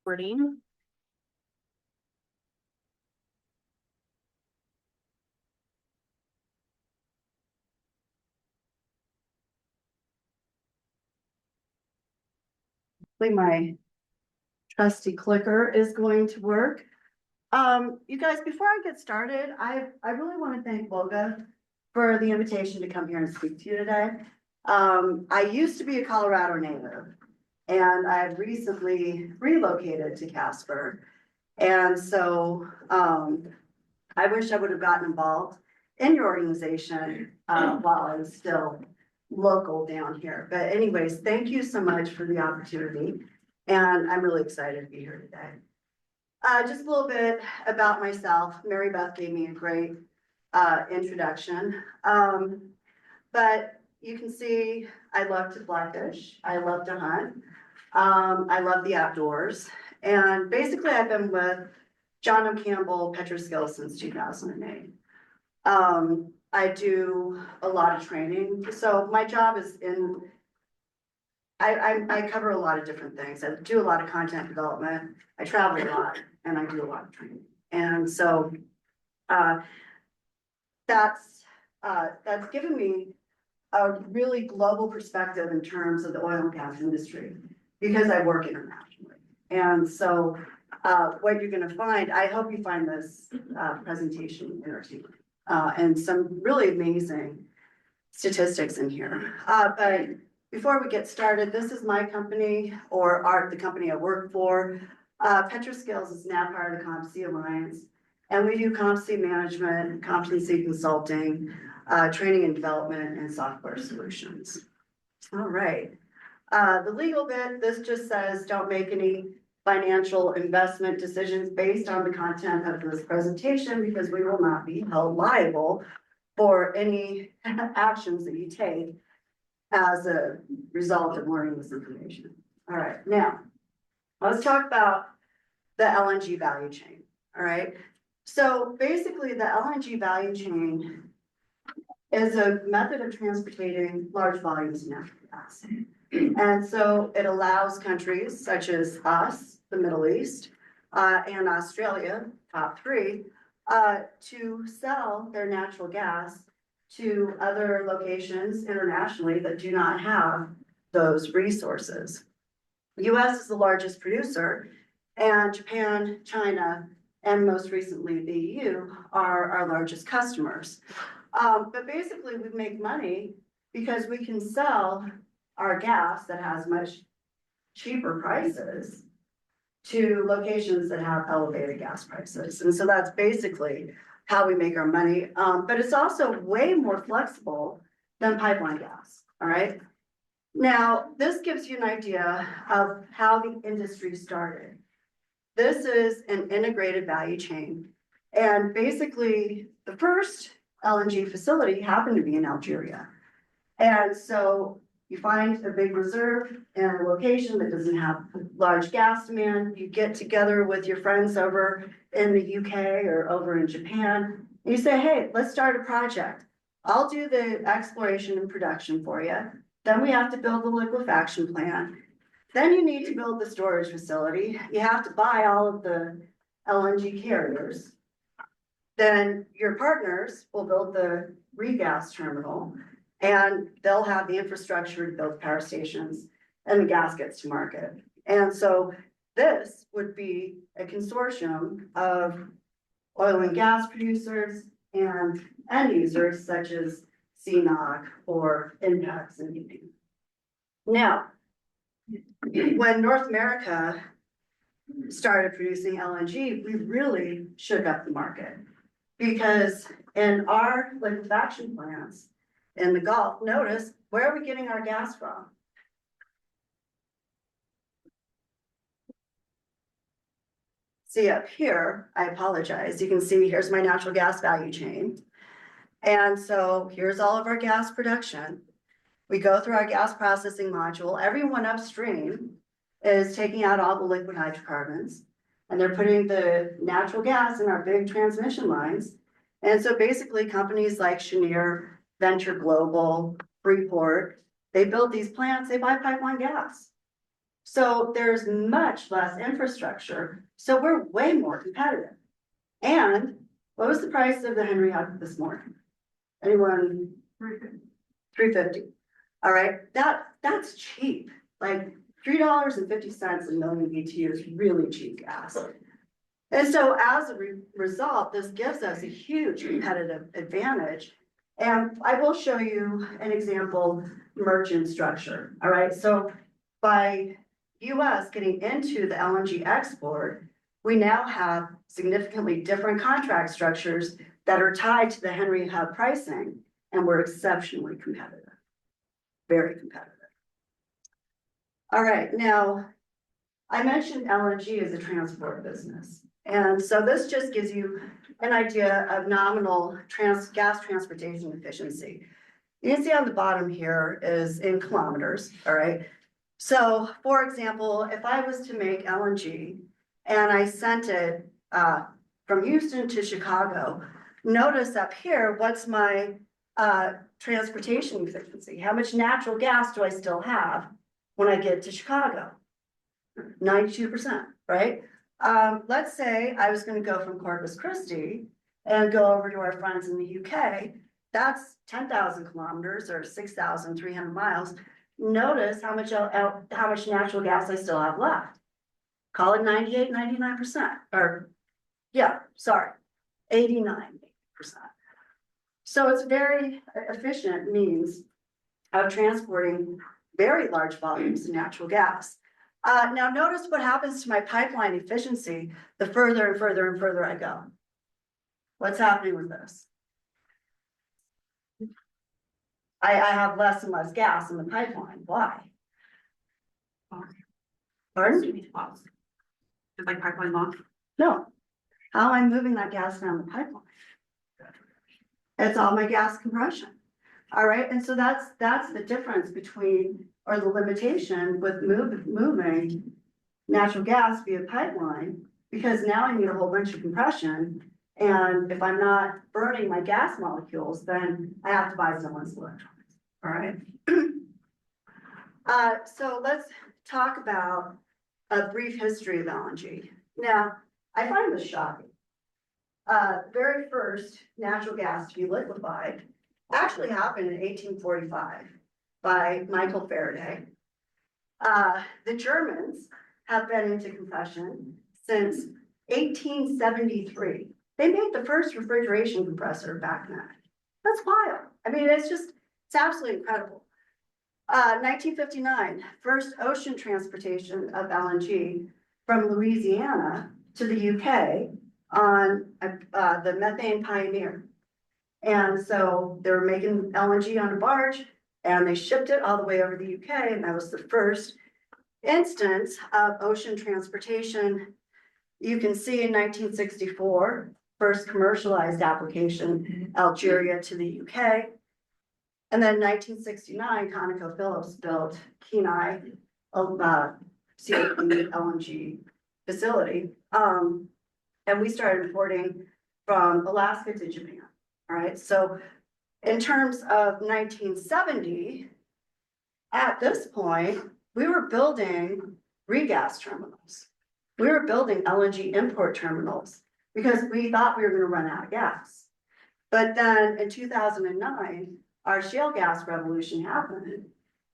recording. My trusty clicker is going to work. You guys, before I get started, I really want to thank Loga for the invitation to come here and speak to you today. I used to be a Colorado native, and I've recently relocated to Casper. And so I wish I would have gotten involved in your organization while I was still local down here. But anyways, thank you so much for the opportunity. And I'm really excited to be here today. Just a little bit about myself. Mary Beth gave me a great introduction. But you can see I love to fly fish. I love to hunt. I love the outdoors. And basically I've been with John M Campbell PetroSkills since 2008. I do a lot of training. So my job is I cover a lot of different things. I do a lot of content development. I travel a lot and I do a lot of training. And so that's given me a really global perspective in terms of the oil and gas industry because I work internationally. And so what you're going to find, I hope you find this presentation entertaining and some really amazing statistics in here. But before we get started, this is my company or the company I work for. PetroSkills is now part of the CompC Alliance, and we do CompC management, competency consulting, training and development, and software solutions. All right. The legal bit, this just says don't make any financial investment decisions based on the content of this presentation because we will not be held liable for any actions that you take as a result of learning this information. All right, now let's talk about the LNG value chain. All right, so basically the LNG value chain is a method of transporting large volumes of natural gas. And so it allows countries such as us, the Middle East, and Australia, top three, to sell their natural gas to other locations internationally that do not have those resources. The US is the largest producer, and Japan, China, and most recently the EU are our largest customers. But basically we make money because we can sell our gas that has much cheaper prices to locations that have elevated gas prices. And so that's basically how we make our money. But it's also way more flexible than pipeline gas, all right? Now, this gives you an idea of how the industry started. This is an integrated value chain. And basically, the first LNG facility happened to be in Algeria. And so you find a big reserve in a location that doesn't have large gas demand. You get together with your friends over in the UK or over in Japan. And you say, hey, let's start a project. I'll do the exploration and production for you. Then we have to build the liquefaction plant. Then you need to build the storage facility. You have to buy all of the LNG carriers. Then your partners will build the regas terminal. And they'll have the infrastructure to build power stations and the gas gets to market. And so this would be a consortium of oil and gas producers and end users such as CNOC or Inpex and BP. Now, when North America started producing LNG, we really shook up the market because in our liquefaction plants, in the Gulf, notice, where are we getting our gas from? See up here, I apologize. You can see here's my natural gas value chain. And so here's all of our gas production. We go through our gas processing module. Everyone upstream is taking out all the liquid hydrocarbons and they're putting the natural gas in our big transmission lines. And so basically companies like Cheniere, Venture Global, Freeport, they build these plants, they buy pipeline gas. So there's much less infrastructure, so we're way more competitive. And what was the price of the Henry Hub this morning? Anyone? $3.50. All right, that's cheap, like $3.50 a million BTU is really cheap gas. And so as a result, this gives us a huge competitive advantage. And I will show you an example merchant structure, all right? So by US getting into the LNG export, we now have significantly different contract structures that are tied to the Henry Hub pricing, and we're exceptionally competitive, very competitive. All right, now I mentioned LNG as a transport business. And so this just gives you an idea of nominal gas transportation efficiency. You can see on the bottom here is in kilometers, all right? So for example, if I was to make LNG and I sent it from Houston to Chicago, notice up here, what's my transportation efficiency? How much natural gas do I still have when I get to Chicago? 92%, right? Let's say I was going to go from Corpus Christi and go over to our friends in the UK. That's 10,000 kilometers or 6,300 miles. Notice how much natural gas I still have left. Call it 98, 99%, or yeah, sorry, 89%. So it's very efficient means of transporting very large volumes of natural gas. Now notice what happens to my pipeline efficiency the further and further and further I go. What's happening with this? I have less and less gas in the pipeline. Why? Pardon? Just like pipeline long? No. How am I moving that gas down the pipeline? It's all my gas compression. All right, and so that's the difference between, or the limitation with moving natural gas via pipeline, because now I need a whole bunch of compression. And if I'm not burning my gas molecules, then I have to buy someone's electrons. All right. So let's talk about a brief history of LNG. Now, I find this shocking. Very first natural gas to be liquefied actually happened in 1845 by Michael Faraday. The Germans have been into compression since 1873. They made the first refrigeration compressor back then. That's wild. I mean, it's absolutely incredible. 1959, first ocean transportation of LNG from Louisiana to the UK on the Methane Pioneer. And so they were making LNG on a barge and they shipped it all the way over the UK. And that was the first instance of ocean transportation. You can see in 1964, first commercialized application, Algeria to the UK. And then 1969, ConocoPhillips built Kenai LNG facility. And we started importing from Alaska to Japan. All right, so in terms of 1970, at this point, we were building regas terminals. We were building LNG import terminals because we thought we were going to run out of gas. But then in 2009, our shale gas revolution happened,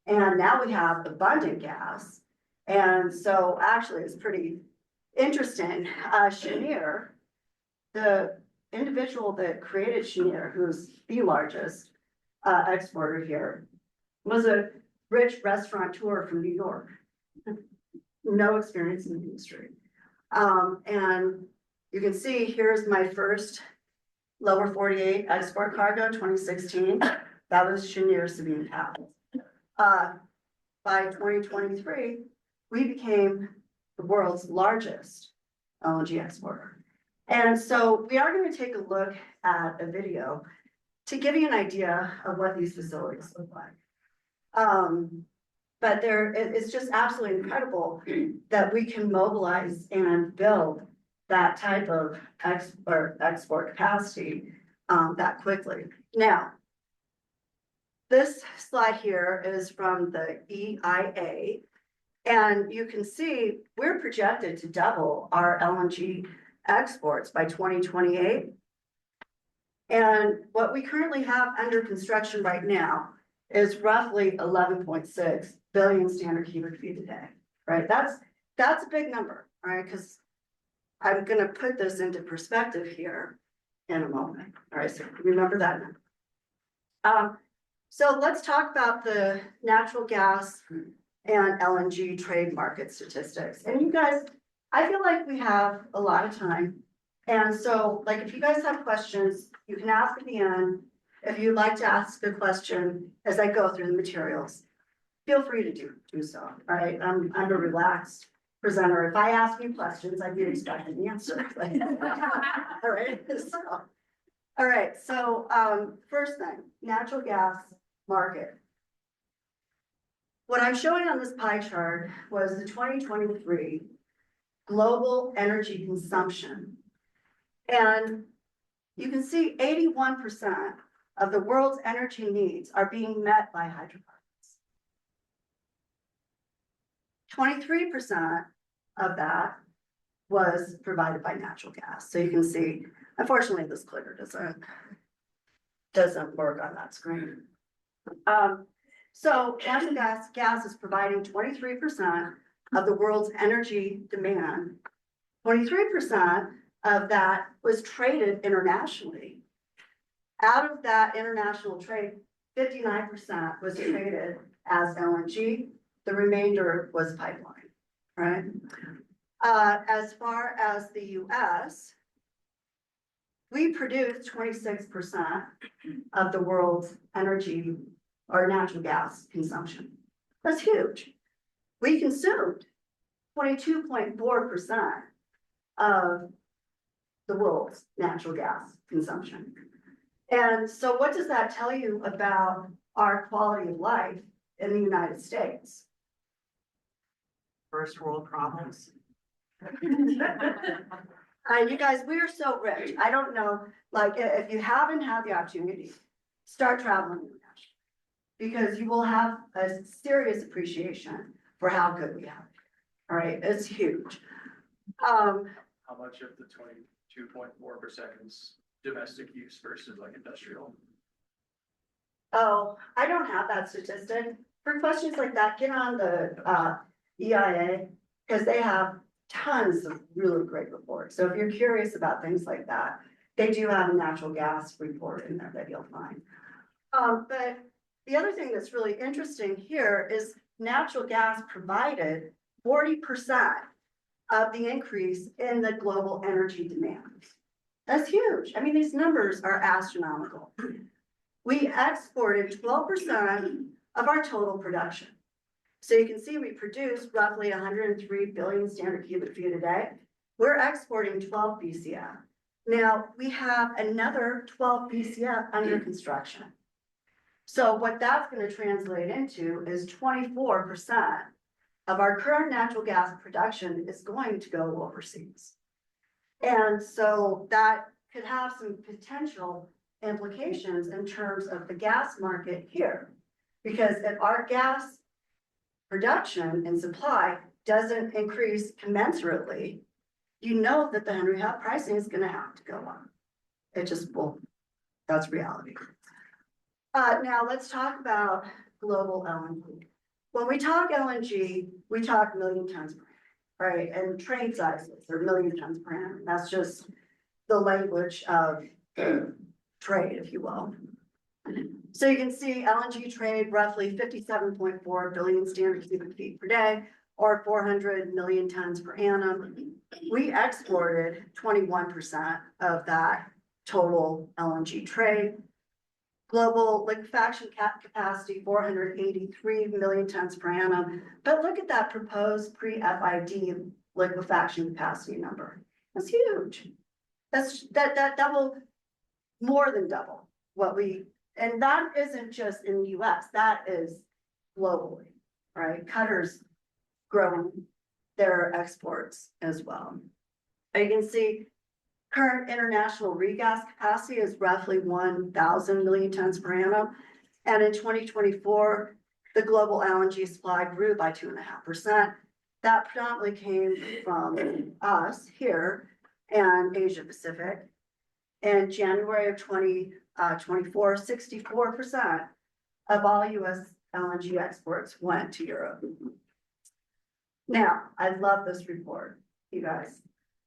and now we have abundant gas. And so actually it's pretty interesting. Cheniere, the individual that created Cheniere, who's the largest exporter here, was a rich restaurateur from New York. No experience in the industry. And you can see here's my first lower 48 export cargo, 2016. That was Cheniere Sabine Pass. By 2023, we became the world's largest LNG exporter. And so we are going to take a look at a video to give you an idea of what these facilities look like. But it's just absolutely incredible that we can mobilize and build that type of export capacity that quickly. Now, this slide here is from the EIA, And you can see, we're projected to double our LNG exports by 2028. And what we currently have under construction right now is roughly 11.6 billion standard cubic feet a day, right? That's a big number, right? Because I'm gonna put this into perspective here in a moment, all right? So remember that number. So let's talk about the natural gas and LNG trade market statistics. And you guys, I feel like we have a lot of time. And so, like, if you guys have questions, you can ask at the end. If you'd like to ask a question as I go through the materials, feel free to do so, all right? I'm a relaxed presenter. If I ask you questions, I'd be expecting the answer. All right, so first thing, natural gas market. What I'm showing on this pie chart was the 2023 global energy consumption. And you can see 81% of the world's energy needs are being met by hydrocarbons. 23% of that was provided by natural gas. So you can see, unfortunately, this clicker doesn't work on that screen. So natural gas is providing 23% of the world's energy demand. 23% of that was traded internationally. Out of that international trade, 59% was traded as LNG. The remainder was pipeline, right? As far as the US, we produce 26% of the world's energy or natural gas consumption. That's huge. We consumed 22.4% of the world's natural gas consumption. And so what does that tell you about our quality of life in the United States? First world problems. You guys, we are so rich. I don't know, like, if you haven't had the opportunity, start traveling internationally, because you will have a serious appreciation for how good we have. All right, it's huge. How much of the 22.4% is domestic use versus like industrial? Oh, I don't have that statistic. For questions like that, get on the EIA, because they have tons of really great reports. So if you're curious about things like that, they do have a natural gas report in there that you'll find. But the other thing that's really interesting here is natural gas provided 40% of the increase in the global energy demand. That's huge. I mean, these numbers are astronomical. We exported 12% of our total production. So you can see we produce roughly 103 billion standard cubic feet a day. We're exporting 12 BCF. Now we have another 12 BCF under construction. So what that's going to translate into is 24% of our current natural gas production is going to go overseas. And so that could have some potential implications in terms of the gas market here. Because if our gas production and supply doesn't increase commensurately, you know that the Henry Hub pricing is going to have to go up. It just will. That's reality. Now let's talk about global LNG. When we talk LNG, we talk million tons per annum, right? And train sizes are million tons per annum. That's just the language of trade, if you will. So you can see LNG trade roughly 57.4 billion standard cubic feet per day, or 400 million tons per annum. We exported 21% of that total LNG trade. Global liquefaction capacity, 483 million tons per annum. But look at that proposed pre-FID liquefaction capacity number. That's huge. That will more than double what we, and that isn't just in the US, that is globally, right? Qatar's growing their exports as well. You can see current international regas capacity is roughly 1,000 million tons per annum. And in 2024, the global LNG supply grew by 2.5%. That predominantly came from us here and Asia Pacific. In January of 2024, 64% of all US LNG exports went to Europe. Now, I love this report, you guys.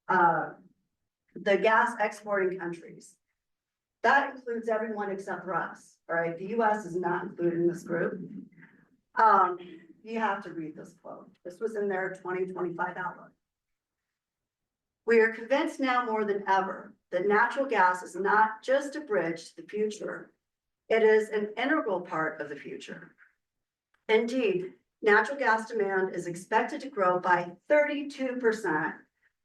The gas exporting countries. That includes everyone except for us, all right? The US is not included in this group. You have to read this quote. This was in their 2025 outlook. We are convinced now more than ever that natural gas is not just a bridge to the future. It is an integral part of the future. Indeed, natural gas demand is expected to grow by 32%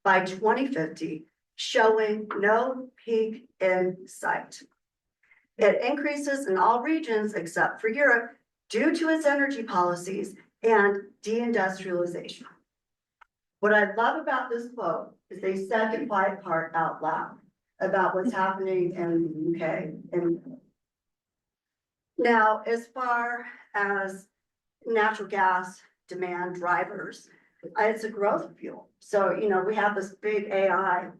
by 2050, showing no peak in sight. It increases in all regions except for Europe due to its energy policies and deindustrialization. What I love about this quote is they said the quiet part out loud about what's happening in the UK. And now, as far as natural gas demand drivers, it's a growth fuel. So, we have this big AI,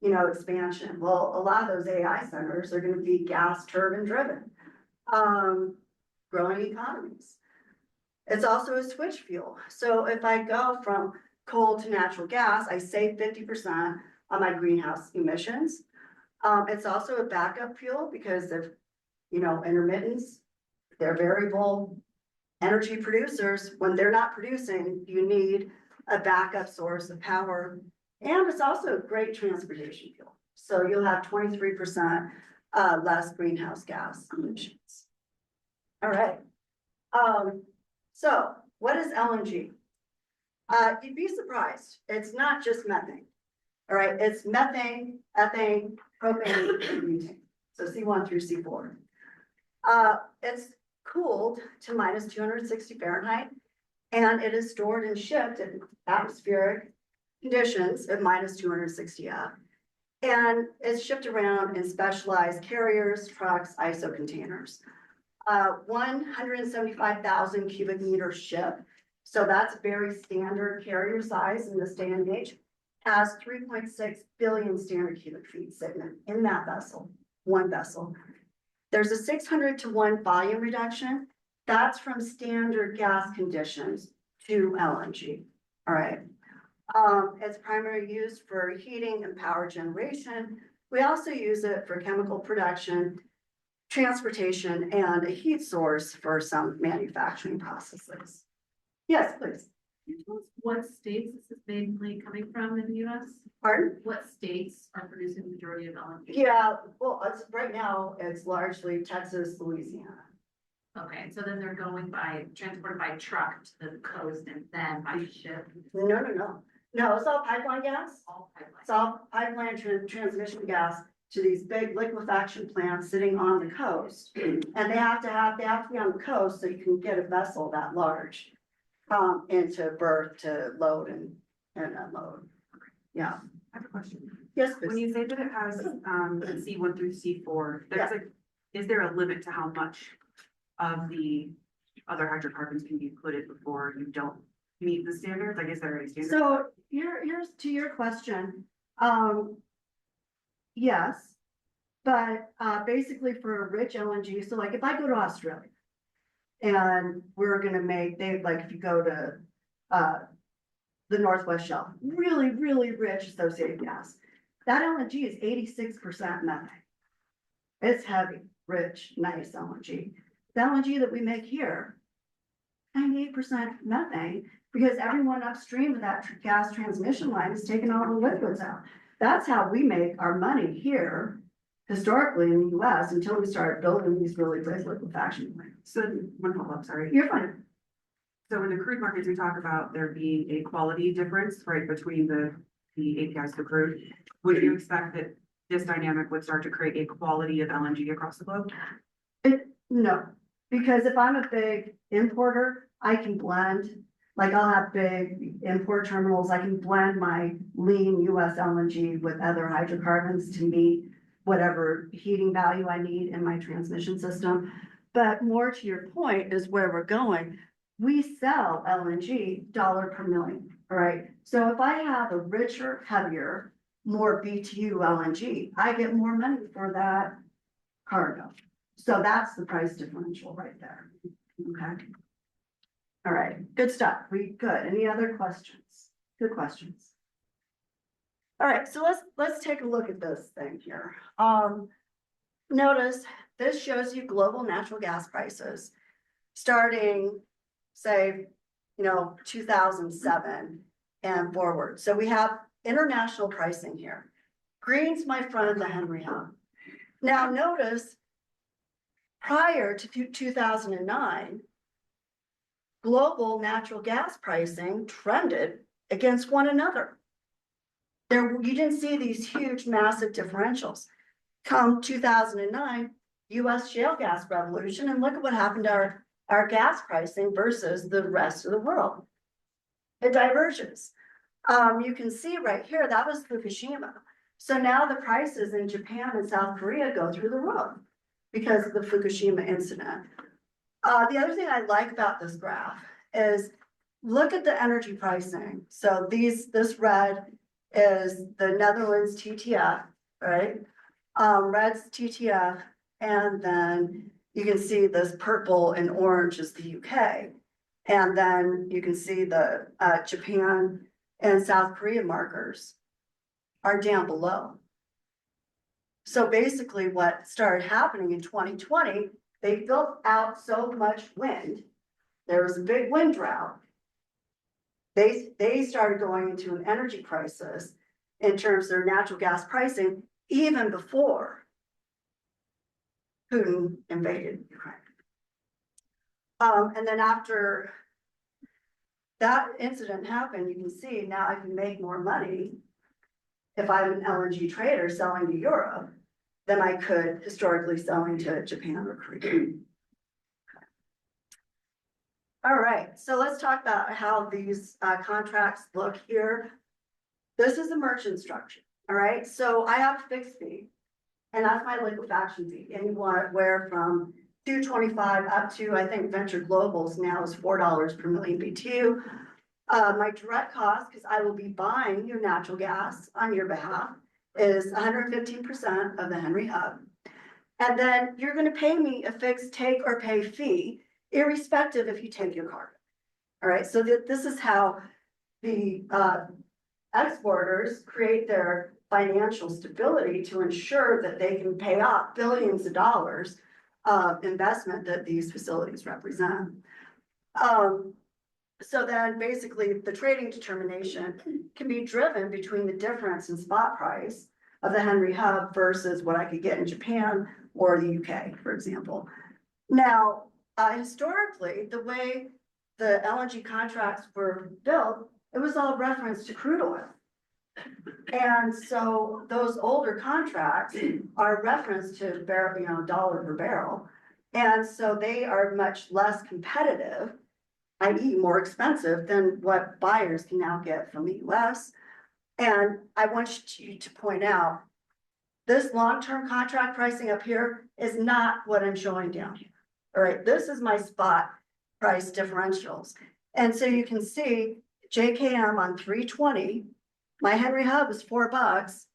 expansion. Well, a lot of those AI centers are going to be gas turbine driven, growing economies. It's also a switch fuel. So if I go from coal to natural gas, I save 50% on my greenhouse emissions. It's also a backup fuel because of, intermittence, they're variable energy producers. When they're not producing, you need a backup source of power. And it's also a great transportation fuel. So you'll have 23% less greenhouse gas emissions. All right. So what is LNG? You'd be surprised. It's not just methane. All right. It's methane, ethane, propane, and butane. So C1 through C4. It's cooled to minus 260 Fahrenheit, and it is stored and shipped in atmospheric conditions at minus 260 F. And it's shipped around in specialized carriers, trucks, ISO containers. 175,000 cubic meter ship. So that's very standard carrier size in this day and age. Has 3.6 billion standard cubic feet sitting in that vessel, one vessel. There's a 600-to-1 volume reduction. That's from standard gas conditions to LNG. All right. It's primarily used for heating and power generation. We also use it for chemical production, transportation, and a heat source for some manufacturing processes. Yes, please. Can you tell us what states this is mainly coming from in the US? Pardon? What states are producing the majority of LNG? Yeah, well, right now it's largely Texas, Louisiana. Okay, so then they're transported by truck to the coast and then by ship, No, it's all pipeline gas. all pipelines. It's all pipeline transmission gas to these big liquefaction plants sitting on the coast. And they have to be on the coast so you can get a vessel that large into berth to load and unload. Yeah. I have a question. Yes, When please. you say that it has C1 through C4, is there a limit to how much of the other hydrocarbons can be included before you don't meet the standards? Like, is there a standard? So here's to your question. Yes, but basically for a rich LNG, so like if I go to Australia and we're gonna if you go to the Northwest Shelf, really, really rich associated gas. That LNG is 86% methane. It's heavy, rich, nice LNG. The LNG that we make here, 98% methane, because everyone upstream of that gas transmission line is taking all the liquids out. That's how we make our money here, historically in the US, until we start building these really big liquefaction plants. So, one follow-up, sorry. You're fine. So in the crude markets, we talk about there being a quality difference, right, between the APIs to crude. Would you expect that this dynamic would start to create a quality of LNG across the globe? No, because if I'm a big importer, I can blend, like I'll have big import terminals, I can blend my lean US LNG with other hydrocarbons to meet whatever heating value I need in my transmission system. But more to your point is where we're going. we sell LNG dollar per million, all right? So if I have a richer, heavier, more BTU LNG, I get more money for that cargo. So that's the price differential right there, okay? All right, good stuff, good. Any other questions? Good questions. All right, so let's take a look at this thing here. Notice this shows you global natural gas prices starting, say, 2007 and forward. So we have international pricing here. Green's my friend, the Henry Hub. Now notice prior to 2009, global natural gas pricing trended against one another. You didn't see these huge, massive differentials. Come 2009, US shale gas revolution, and look at what happened to our gas pricing versus the rest of the world. It diverges. You can see right here, that was Fukushima. So now the prices in Japan and South Korea go through the roof because of the Fukushima incident. The other thing I like about this graph is look at the energy pricing. So this red is the Netherlands TTF, right? Red's TTF, and then you can see this purple and orange is the UK. And then you can see the Japan and South Korea markers are down below. So basically what started happening in 2020, they built out so much wind. There was a big wind drought. They started going into an energy crisis in terms of their natural gas pricing, even before Putin invaded Ukraine. And then after that incident happened, you can see now I can make more money if I'm an LNG trader selling to Europe than I could historically selling to Japan or Korea. All right, so let's talk about how these contracts look here. This is a merchant structure, all right? So I have a fixed fee, and that's my liquefaction fee, anywhere from $2.25 up to, I think Venture Global's now is $4 per million BTU. My direct cost, because I will be buying your natural gas on your behalf, is 115% of the Henry Hub. And then you're going to pay me a fixed take or pay fee, irrespective if you take your cargo. All right, so this is how the exporters create their financial stability to ensure that they can pay off billions of dollars of investment that these facilities represent. So then basically the trading determination can be driven between the difference in spot price of the Henry Hub versus what I could get in Japan or the UK, for example. Now, historically, the way the LNG contracts were built, it was all referenced to crude oil. And so those older contracts are referenced to dollar per barrel. And so they are much less competitive, i.e. more expensive than what buyers can now get from the US. And I want you to point out, this long-term contract pricing up here is not what I'm showing down here. All right, this is my spot price differentials. And so you can see JKM on 320, my Henry Hub is $4.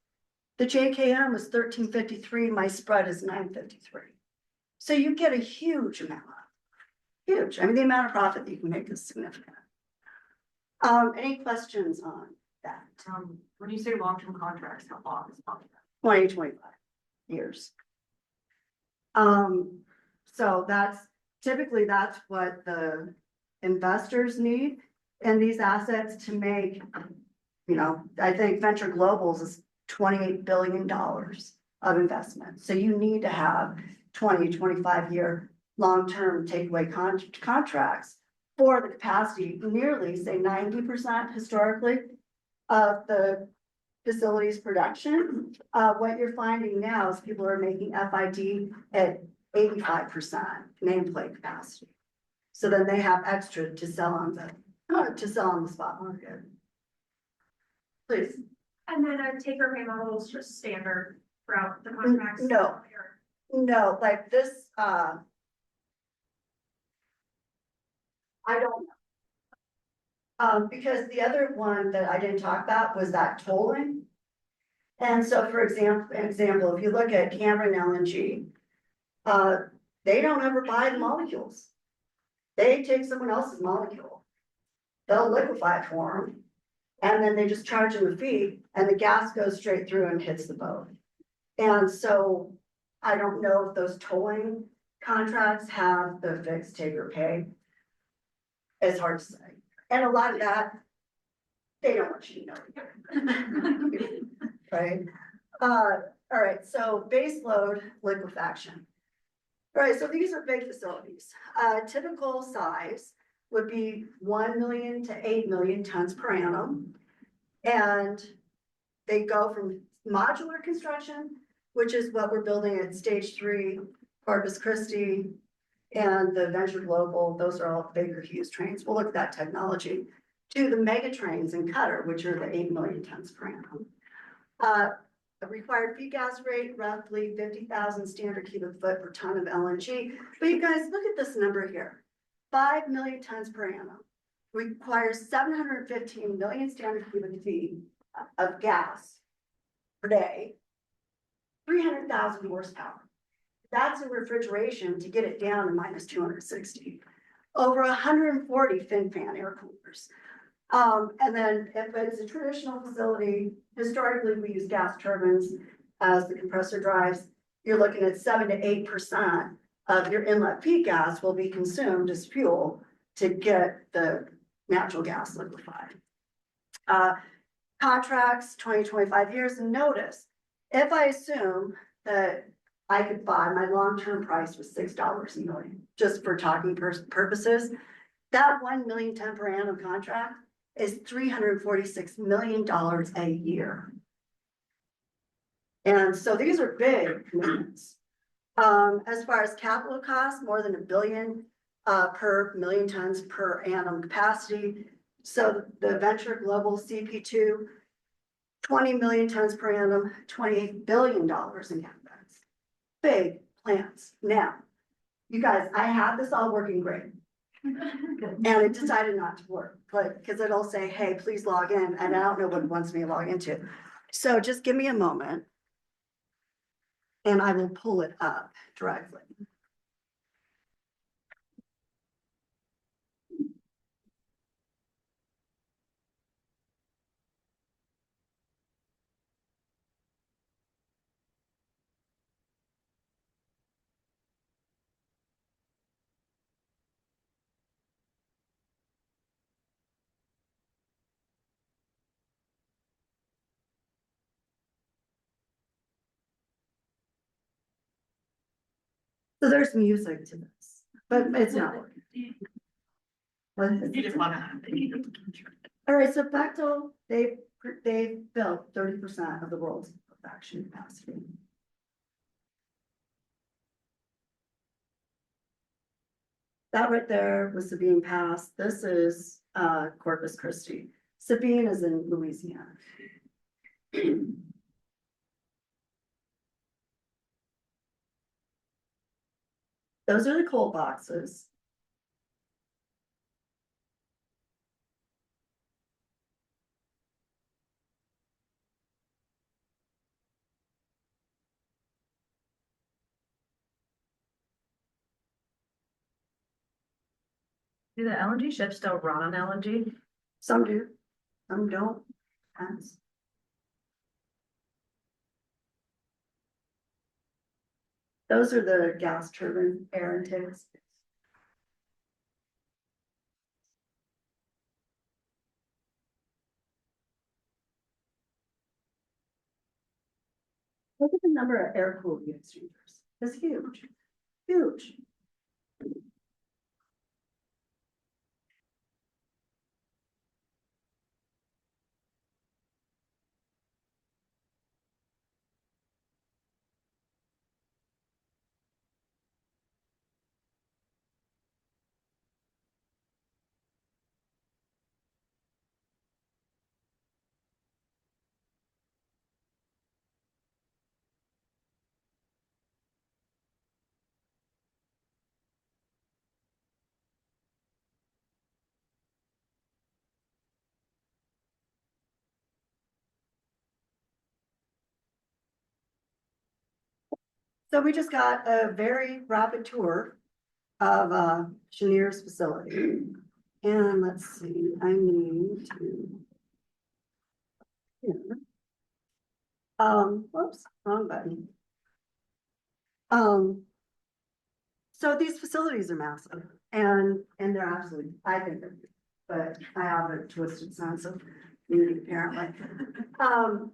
The JKM is 13.53, my spread is 9.53. So you get a huge amount, huge. I mean, the amount of profit that you can make is significant. Any questions on that? When you say long-term contracts, how long is contract? 20, 25 years. So that's typically that's what the investors need in these assets to make, I think Venture Global's is $28 billion of investment. So you need to have 20, 25-year long-term takeaway contracts for the capacity, nearly say 90% historically of the facilities production. What you're finding now is people are making FID at 85% nameplate capacity. So then they have extra to sell on the spot market. Please. And then a take or pay model is just standard throughout the contracts? No, like this, I don't know. Because the other one that I didn't talk about was that tolling. And so for example, if you look at Cameron LNG, they don't ever buy the molecules. They take someone else's molecule. They'll liquefy it for them. And then they just charge them a fee and the gas goes straight through and hits the boat. And so I don't know if those tolling contracts have the fixed take or pay. It's hard to say. And a lot of that, they don't want you to know. Right? All right, so base load liquefaction. All right, so these are big facilities. Typical size would be 1 million to 8 million tons per annum. And they go from modular construction, which is what we're building at stage 3, Corpus Christi, and the Venture Global, those are all Baker Hughes trains. We'll look at that technology, to the mega trains in Qatar, which are the 8 million tons per annum. A required feed gas rate, roughly 50,000 standard cubic foot per ton of LNG. But you guys, look at this number here, 5 million tons per annum. Requires 715 million standard cubic feet of gas per day, 300,000 horsepower. That's a refrigeration to get it down to minus 260. Over 140 fin fan air coolers. And then if it's a traditional facility, historically we use gas turbines as the compressor drives. You're looking at 7 to 8% of your inlet feed gas will be consumed as fuel to get the natural gas liquefied. Contracts, 20, 25 years, and notice, if I assume that I could buy, my long-term price was $6 a million, just for talking purposes, that 1 million ton per annum contract is $346 million a year. And so these are big commitments. As far as capital costs, more than $1 billion per million tons per annum capacity. So the Venture Global CP2, 20 million tons per annum, $28 billion in capex. Big plants. Now, you guys, I had this all working great. And it decided not to work, but because it'll say, hey, please log in, and I don't know what it wants me to log into. So just give me a moment. And I will pull it up directly. So there's music to this, but it's not working. You just want to. All right, so Bechtel, they built 30% of the world's liquefaction capacity. That right there was Sabine Pass. This is Corpus Christi. Sabine is in Louisiana. Those are the coal boxes. Do the LNG ships still run on LNG? Some do, some don't. Depends. Those are the gas turbine air intakes. Look at the number of air cooled heat exchangers. It's huge, huge. So we just got a very rapid tour of Cheniere's facility. And let's see, I need to. Here. Whoops, wrong button. So these facilities are massive and they're absolutely, I think they're, but I have a twisted sense of beauty apparently.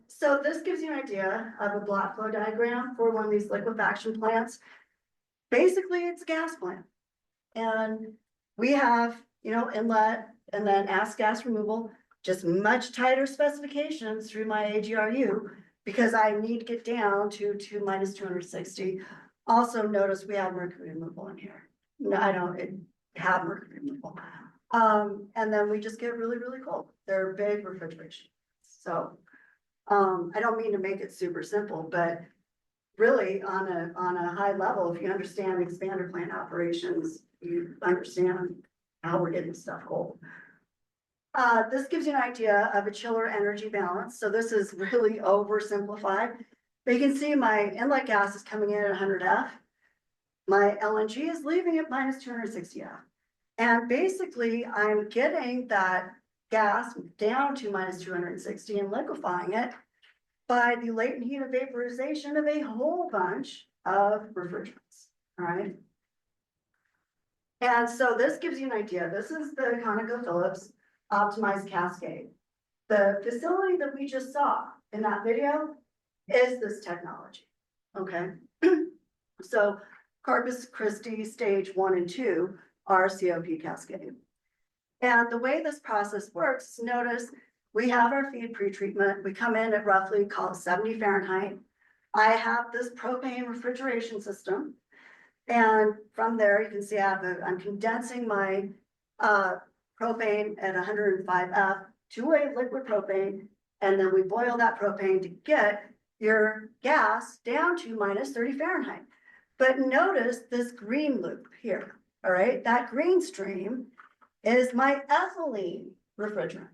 So this gives you an idea of a block flow diagram for one of these liquefaction plants. Basically, it's a gas plant. And we have, you know, inlet and then gas removal, just much tighter specifications through my AGRU because I need to get down to minus 260. Also notice we have mercury removal in here. No, I don't have mercury removal. And then we just get really, really cold. They're big refrigeration. So, I don't mean to make it super simple, but really on a high level, if you understand expander plant operations, you understand how we're getting stuff cold. This gives you an idea of a chiller energy balance. So this is really oversimplified. But you can see my inlet gas is coming in at 100 F. My LNG is leaving at minus 260 F. And basically I'm getting that gas down to minus 260 and liquefying it by the latent heat of vaporization of a whole bunch of refrigerants, all right? And so this gives you an idea. This is the ConocoPhillips optimized cascade. The facility that we just saw in that video is this technology, okay? So Corpus Christi stage 1 and 2 are COP cascade. And the way this process works, notice we have our feed pretreatment. We come in at roughly call it 70 Fahrenheit. I have this propane refrigeration system. And from there, you can see I'm condensing my propane at 105 F to a liquid propane. And then we boil that propane to get your gas down to minus 30 Fahrenheit. But notice this green loop here, all right? That green stream is my ethylene refrigerant.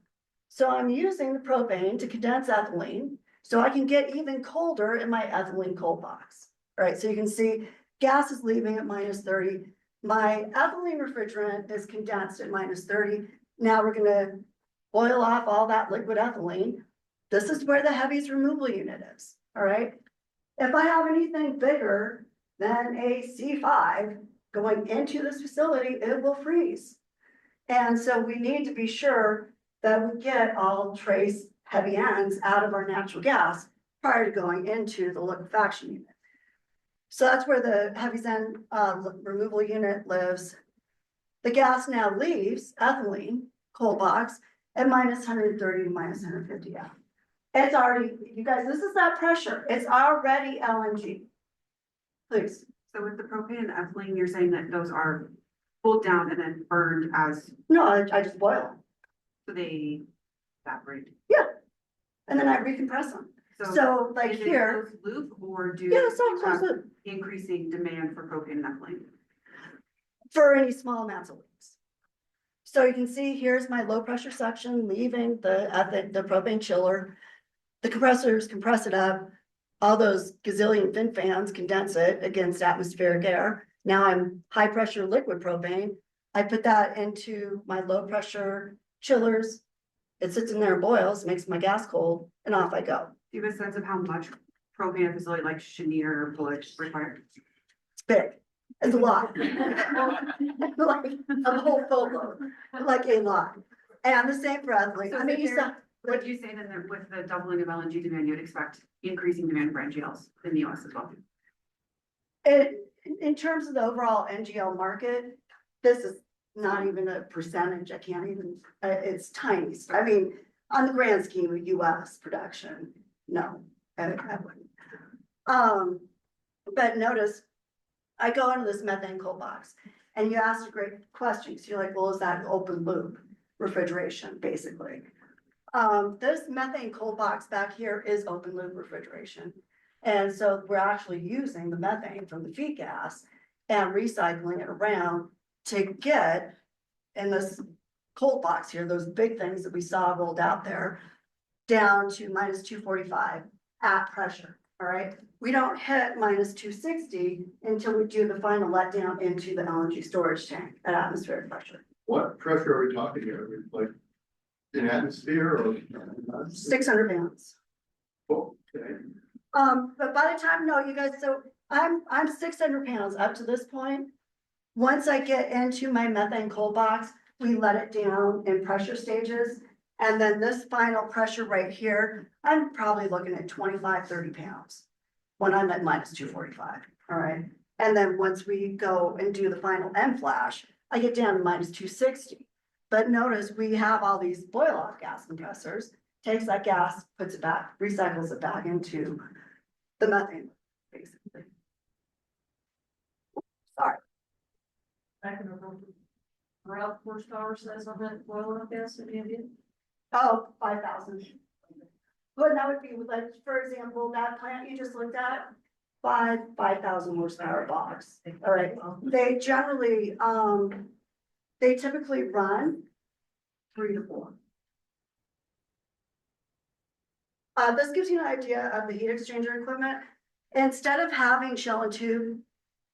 So I'm using the propane to condense ethylene so I can get even colder in my ethylene cold box. All right, so you can see gas is leaving at minus 30. My ethylene refrigerant is condensed at minus 30. Now we're gonna boil off all that liquid ethylene. This is where the heaviest removal unit is, all right? If I have anything bigger than a C5 going into this facility, it will freeze. And so we need to be sure that we get all trace heavy ends out of our natural gas prior to going into the liquefaction unit. So that's where the heavy end removal unit lives. The gas now leaves ethylene cold box at minus 130 to minus 150 F. It's already, you guys, this is that pressure. It's already LNG. Please. So with the propane and ethylene, you're saying that those are pulled down and then burned as, No, I just boil them. so they evaporate. And then I recompress them. So like is it here, closed loop or do yeah, it's all you have close loop increasing demand for propane and ethylene? for any small amounts of leaks. So you can see here's my low pressure suction leaving the propane chiller. The compressors compress it up. All those gazillion fin fans condense it against atmospheric air. Now I'm high pressure liquid propane. I put that into my low pressure chillers. It sits in there and boils, makes my gas cold, and off I go. Do you have a sense of how much propane a facility like Cheniere would require? It's big. It's a lot. Like a whole boatload, like a lot. And the same for ethylene. So I mean, is you there- saw, Would you say then that with the doubling of LNG demand, you'd expect increasing demand for NGLs in the US as well? in terms of the overall NGL market, this is not even a percentage. I can't even, it's tiny. I mean, on the grand scheme of US production, no, I wouldn't. But notice, I go into this methane cold box and you asked a great question. So you're like, well, is that open loop refrigeration, basically? This methane cold box back here is open loop refrigeration. And so we're actually using the methane from the feed gas and recycling it around to get in this cold box here, those big things that we saw rolled out there, down to minus 245 at pressure. all right? We don't hit minus 260 until we do the final letdown into the LNG storage tank at atmospheric pressure. What pressure are we talking here? Like in atmosphere or? 600 pounds. Okay. But by the time, no, you guys, so I'm 600 pounds up to this point. Once I get into my methane cold box, we let it down in pressure stages. And then this final pressure right here, I'm probably looking at 25, 30 pounds when I'm at minus 245, all right? And then once we go and do the final end flash, I get down to minus 260. But notice we have all these boil off gas compressors, takes that gas, puts it back, recycles it back into the methane, basically. Sorry. Back in the room. Around horsepower says on that oil and gas that you did. Oh, 5,000. But that would be, like, for example, that plant you just looked at, 5,000 horsepower box. All right, they generally, they typically run 3 to 4. This gives you an idea of the heat exchanger equipment. Instead of having shell and tube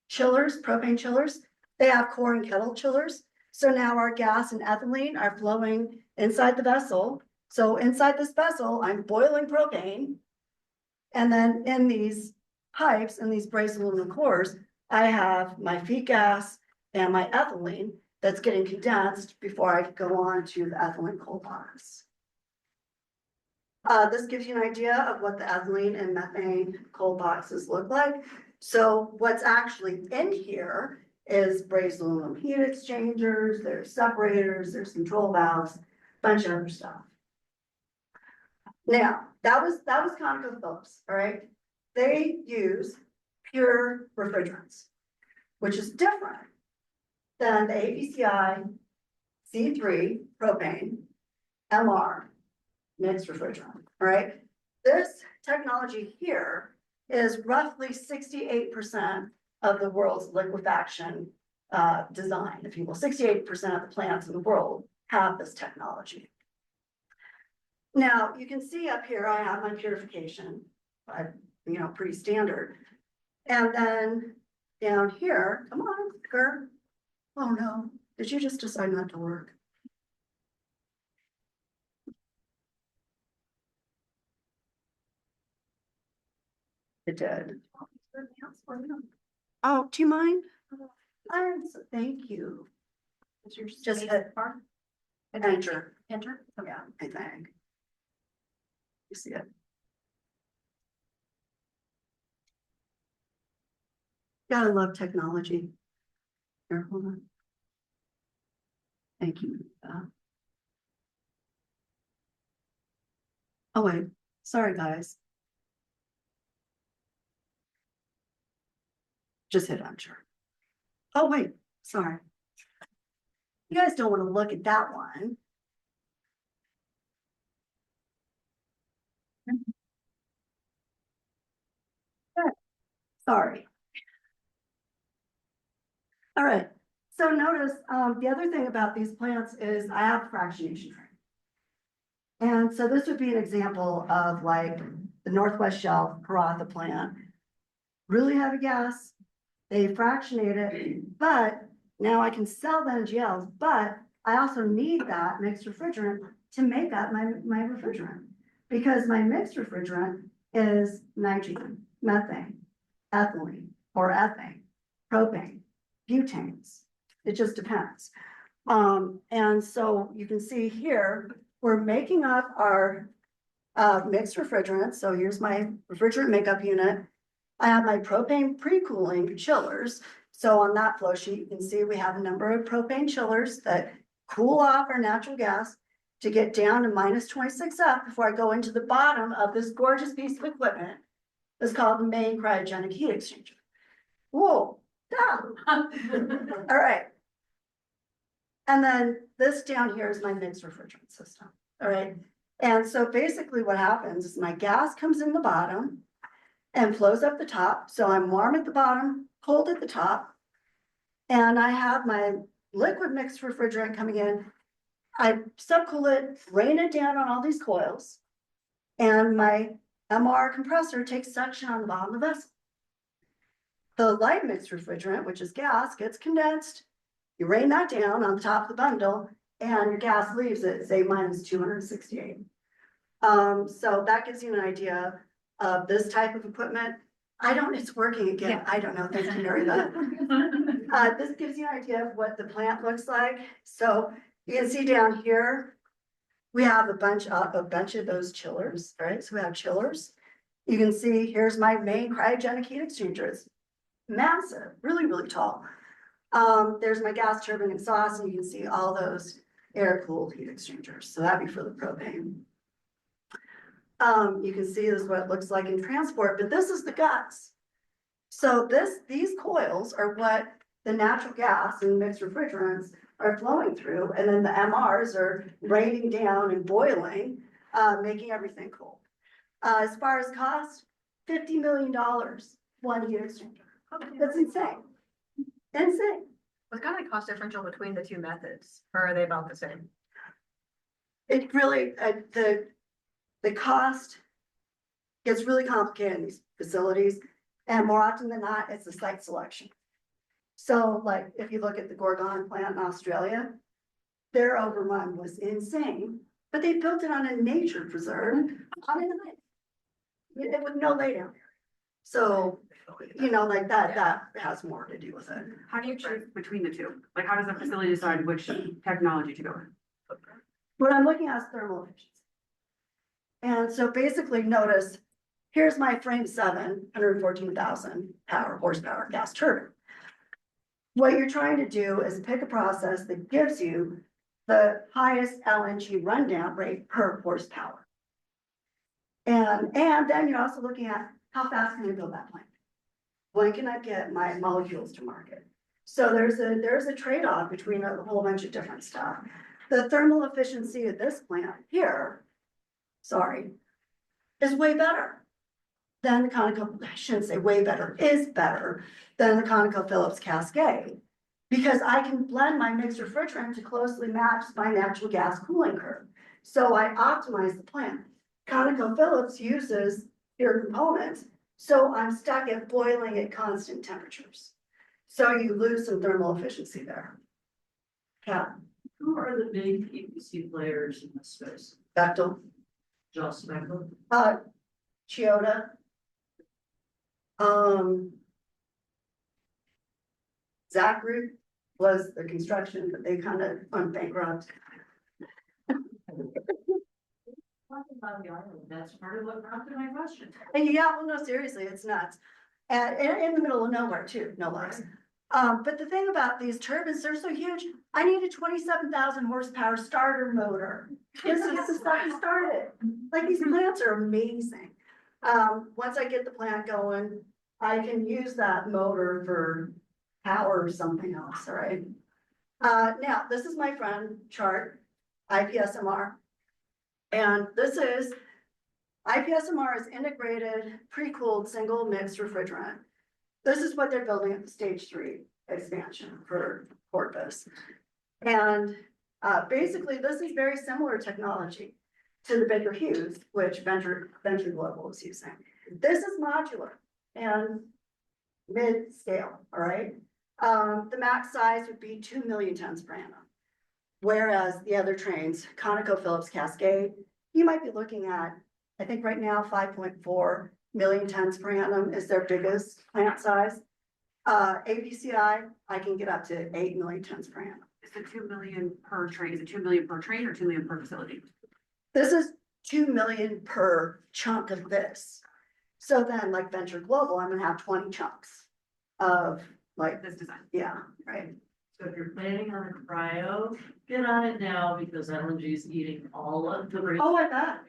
chillers, propane chillers, they have core and kettle chillers. So now our gas and ethylene are flowing inside the vessel. So inside this vessel, I'm boiling propane. And then in these pipes and these brazed aluminum cores, I have my feed gas and my ethylene that's getting condensed before I go on to the ethylene cold box. This gives you an idea of what the ethylene and methane cold boxes look like. So what's actually in here is brazed aluminum heat exchangers, there's separators, there's control valves, bunch of other stuff. Now, that was ConocoPhillips, all right? They use pure refrigerants, which is different than the APCI C3 propane MR mixed refrigerant, all right? This technology here is roughly 68% of the world's liquefaction design, if you will. 68% of the plants in the world have this technology. Now, you can see up here, I have my purification, pretty standard. And then down here, come on, girl. Oh no, did you just decide not to work? It did. Oh, do you mind? Thank you. Just hit enter. Enter. Yeah, I think. You see it? Gotta love technology. Here, hold on. Thank you. Oh wait, sorry guys. Just hit enter. Oh wait, sorry. You guys don't want to look at that one. Sorry. All right, so notice, the other thing about these plants is I have fractionation train. And so this would be an example of like the Northwest Shelf Karratha plant. Really heavy gas, they fractionate it, but now I can sell the NGLs, but I also need that mixed refrigerant to make up my refrigerant. Because my mixed refrigerant is nitrogen, methane, ethylene, or ethane, propane, butanes. It just depends. And so you can see here, we're making up our mixed refrigerant. So here's my refrigerant makeup unit. I have my propane pre-cooling chillers. So on that flow sheet, you can see we have a number of propane chillers that cool off our natural gas to get down to minus 26F before I go into the bottom of this gorgeous piece of equipment. It's called the main cryogenic heat exchanger. Whoa, down. All right. And then this down here is my mixed refrigerant system. All right. And so basically what happens is my gas comes in the bottom and flows up the top. So I'm warm at the bottom, cold at the top. And I have my liquid mixed refrigerant coming in. I subcool it, rain it down on all these coils. And my MR compressor takes suction on the bottom of the vessel. The light mixed refrigerant, which is gas, gets condensed. You rain that down on the top of the bundle and your gas leaves at, say, minus 268. So that gives you an idea of this type of equipment. It's working again. I don't know. Thank you, Mary Beth. This gives you an idea of what the plant looks like. So you can see down here, we have a bunch of those chillers, right? So we have chillers. You can see here's my main cryogenic heat exchanger. It's massive, really, really tall. There's my gas turbine exhaust, and you can see all those air-cooled heat exchangers. So that'd be for the propane. You can see this is what it looks like in transport, but this is the guts. So these coils are what the natural gas and mixed refrigerants are flowing through, and then the MRs are raining down and boiling, making everything cool. As far as cost, $50 million, one heat exchanger. That's insane. Insane. What's kind of the cost differential between the two methods, or are they about the same? It really, the cost gets really complicated in these facilities, and more often than not, it's the site selection. So like, if you look at the Gorgon plant in Australia, their overrun was insane, but they built it on a nature preserve on an island. It with no laydown area. So, like that has more to do with it. How do you choose between the two? Like, how does the facility decide which technology to go with? What I'm looking at is thermal efficiency. And so basically notice, here's my frame 114,000 horsepower gas turbine. What you're trying to do is pick a process that gives you the highest LNG rundown rate per horsepower. And then you're also looking at how fast can I build that plant? When can I get my molecules to market? So there's a trade-off between a whole bunch of different stuff. The thermal efficiency of this plant here, is way better than the Conoco, I shouldn't say way better, is better than the ConocoPhillips Cascade, because I can blend my mixed refrigerant to closely match my natural gas cooling curve. So I optimize the plant. ConocoPhillips uses pure components, so I'm stuck at boiling at constant temperatures. So you lose some thermal efficiency there. Yeah, Who are the big EPC players in this space? Bechtel, Just Bechtel? Chiyoda. Zach Root was the construction, but they kind of went bankrupt. Talking about the island, that's part of what prompted my question. And yeah, well, no, seriously, it's nuts. And in the middle of nowhere too, no less. But the thing about these turbines, they're so huge. I need a 27,000 horsepower starter motor. This is the stuff you started. Like, these plants are amazing. Once I get the plant going, I can use that motor for power or something else, all right? Now, this is my friend chart, IPSMR. And this is, IPSMR is integrated, pre-cooled, single mixed refrigerant. This is what they're building at the stage 3 expansion for Corpus. And basically, this is very similar technology to the Baker Hughes, which Venture Global is using. This is modular and mid-scale, all right? The max size would be 2 million tons per annum. Whereas the other trains, ConocoPhillips Cascade, you might be looking at, I think right now, 5.4 million tons per annum is their biggest plant size. APCI, I can get up to 8 million tons per annum. Is it 2 million per train? Is it 2 million per train or 2 million per facility? This is 2 million per chunk of this. So then, like Venture Global, I'm gonna have 20 chunks of like, This design. yeah, right. So if you're planning on a cryo, get on it now because LNG is eating all of the. Oh, I bet.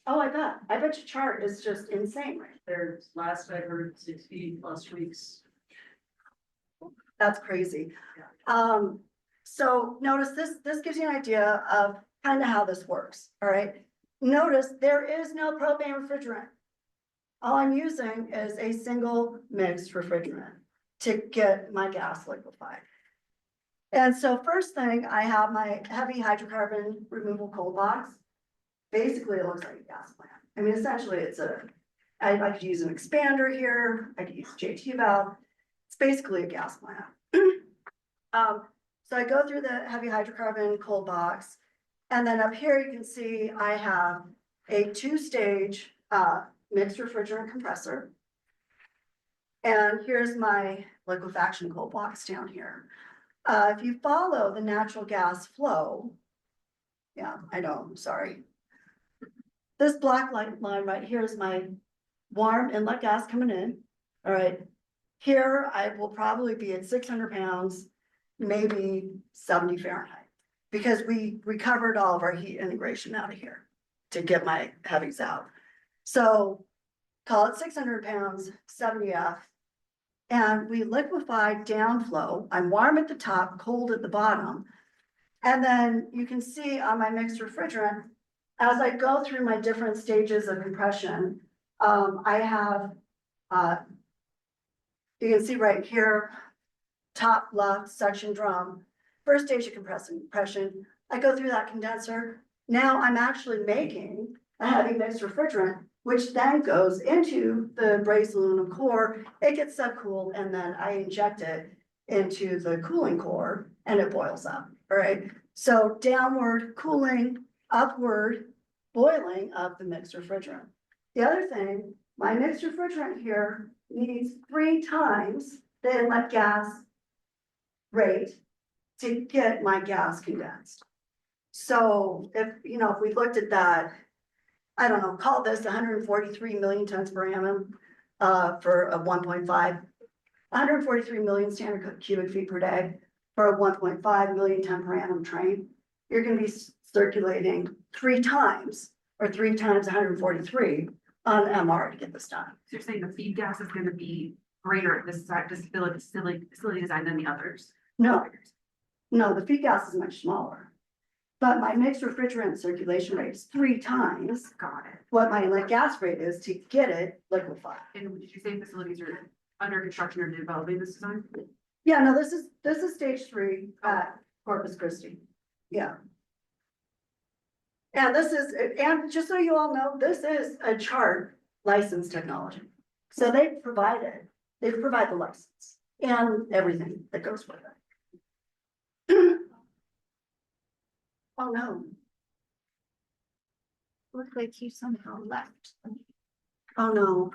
Oh, I bet. I bet your chart is just insane, right? There's last I heard 60+ weeks. That's crazy. So notice this gives you an idea of kind of how this works, all right? Notice there is no propane refrigerant. All I'm using is a single mixed refrigerant to get my gas liquefied. And so first thing, I have my heavy hydrocarbon removal cold box. Basically, it looks like a gas plant. I mean, essentially, I could use an expander here, I could use a JT valve. It's basically a gas plant. So I go through the heavy hydrocarbon cold box. And then up here, you can see I have a 2-stage mixed refrigerant compressor. And here's my liquefaction cold box down here. If you follow the natural gas flow, yeah, I know, I'm sorry. This black line right here is my warm inlet gas coming in. All right, here I will probably be at 600 pounds, maybe 70 Fahrenheit, because we recovered all of our heat integration out of here to get my heavies out. So call it 600 pounds, 70 F, and we liquefy downflow. I'm warm at the top, cold at the bottom. And then you can see on my mixed refrigerant, as I go through my different stages of compression, I have, you can see right here, top left suction drum, first stage of compression. I go through that condenser. Now I'm actually making a heavy mixed refrigerant, which then goes into the brazed aluminum core. It gets subcooled, and then I inject it into the cooling core and it boils up. All right. So downward cooling, upward boiling of the mixed refrigerant. The other thing, my mixed refrigerant here needs 3 times the inlet gas rate to get my gas condensed. So if we looked at that, I don't know, call this 143 million tons per annum for a 1.5, 143 million standard cubic feet per day for a 1.5 million ton per annum train. You're going to be circulating 3 times or 3 times 143 on MR to get this done. So you're saying the feed gas is gonna be greater at this facility design than the others? No, the feed gas is much smaller. But my mixed refrigerant circulation rate is 3 times Got it. what my inlet gas rate is to get it liquefied. And did you say facilities are under construction or developing this design? Yeah, no, this is stage 3 at Corpus Christi. Yeah. And and just so you all know, this is a chart license technology. So they provide the license and everything that goes with it. Oh, no. Looks like you somehow left. Oh, no.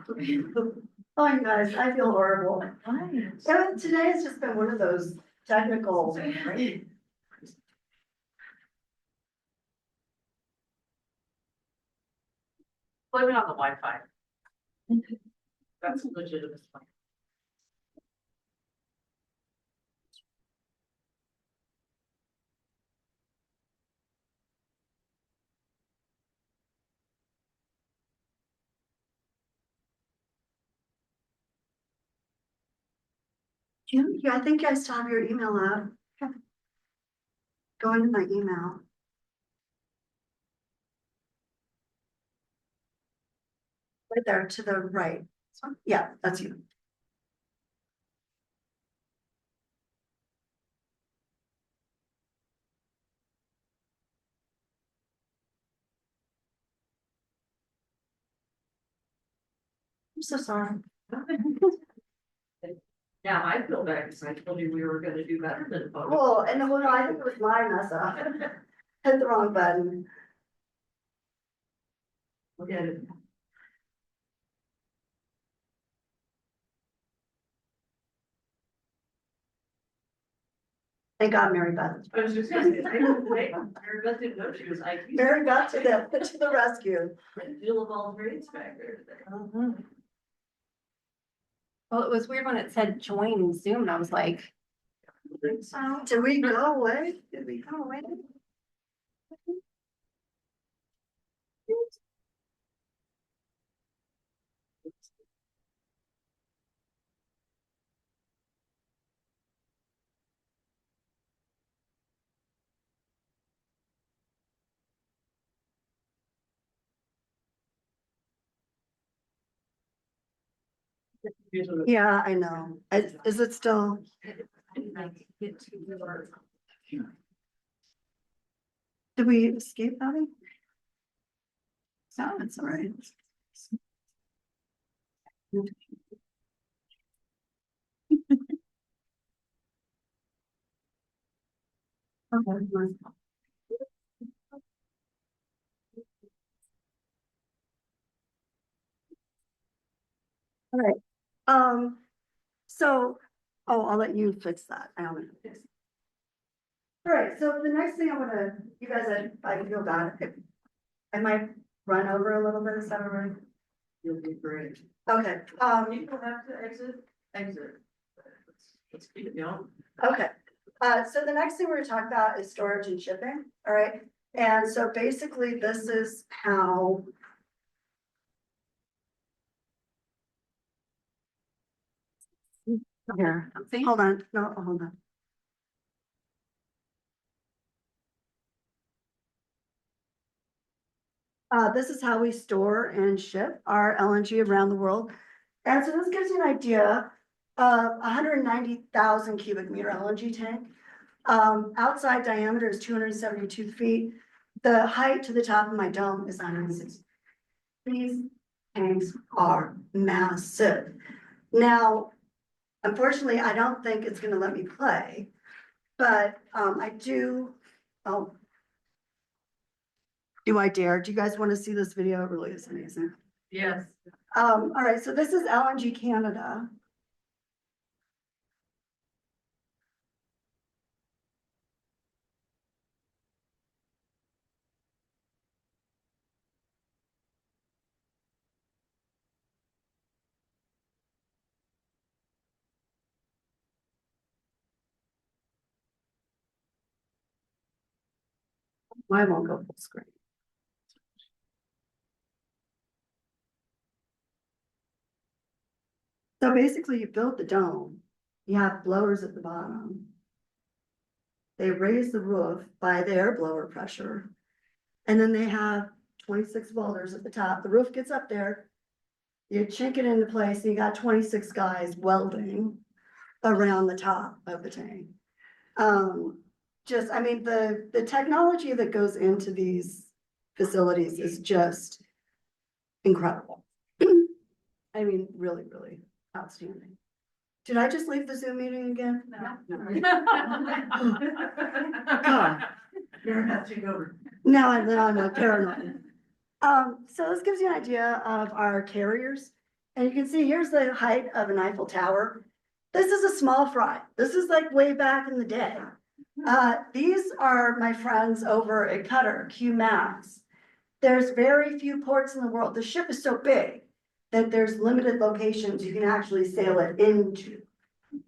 Oh, you guys, I feel horrible. So today has just been one of those technical. Blame it on the Wi-Fi. That's a legitimate one. Yeah, I think I still have your email out. Go into my email. Right there to the right. Yeah, that's you. I'm so sorry. Yeah, I feel bad because I told you we were gonna do better than vote. Well, and well, I think it was my mess up. Hit the wrong button. Look at it. Thank God Mary Beth. I was just gonna say, I don't blame her. Mary Beth didn't know she was IT. Mary Beth to the rescue. Deal of all trades back there. Well, it was weird when it said join Zoom, and I was like, Did we go away? Did we go away? Yeah, I know. Is it still? Did we escape, Abby? So it's all right. Okay. All right, so, oh, I'll let you fix that. I don't know. All right, so the next thing I wanna, you guys, I feel bad. I might run over a little bit, is that all right? You'll be great. Okay, You don't have to exit. Let's keep it going. okay. So the next thing we're gonna talk about is storage and shipping, all right? And so basically, this is how. Here, hold on, no, hold on. This is how we store and ship our LNG around the world. And so this gives you an idea of 190,000 cubic meter LNG tank. Outside diameter is 272 feet. The height to the top of my dome is 160. These tanks are massive. Now, unfortunately, I don't think it's gonna let me play, but I do, oh. Do I dare? Do you guys want to see this video? It really is amazing. Yes. All right, so this is LNG Canada. Why won't go full screen? So basically you build the dome, you have blowers at the bottom. They raise the roof by the air blower pressure. And then they have 26 welders at the top. The roof gets up there. You chink it into place and you got 26 guys welding around the top of the tank. I mean, the technology that goes into these facilities is just incredible. I mean, really, really outstanding. Did I just leave the Zoom meeting again? God. You're hatching over. Now I'm a paranoid. So this gives you an idea of our carriers. And you can see here's the height of an Eiffel Tower. This is a small fry. This is like way back in the day. These are my friends over at Qatar, QMax. There's very few ports in the world. The ship is so big that there's limited locations you can actually sail it into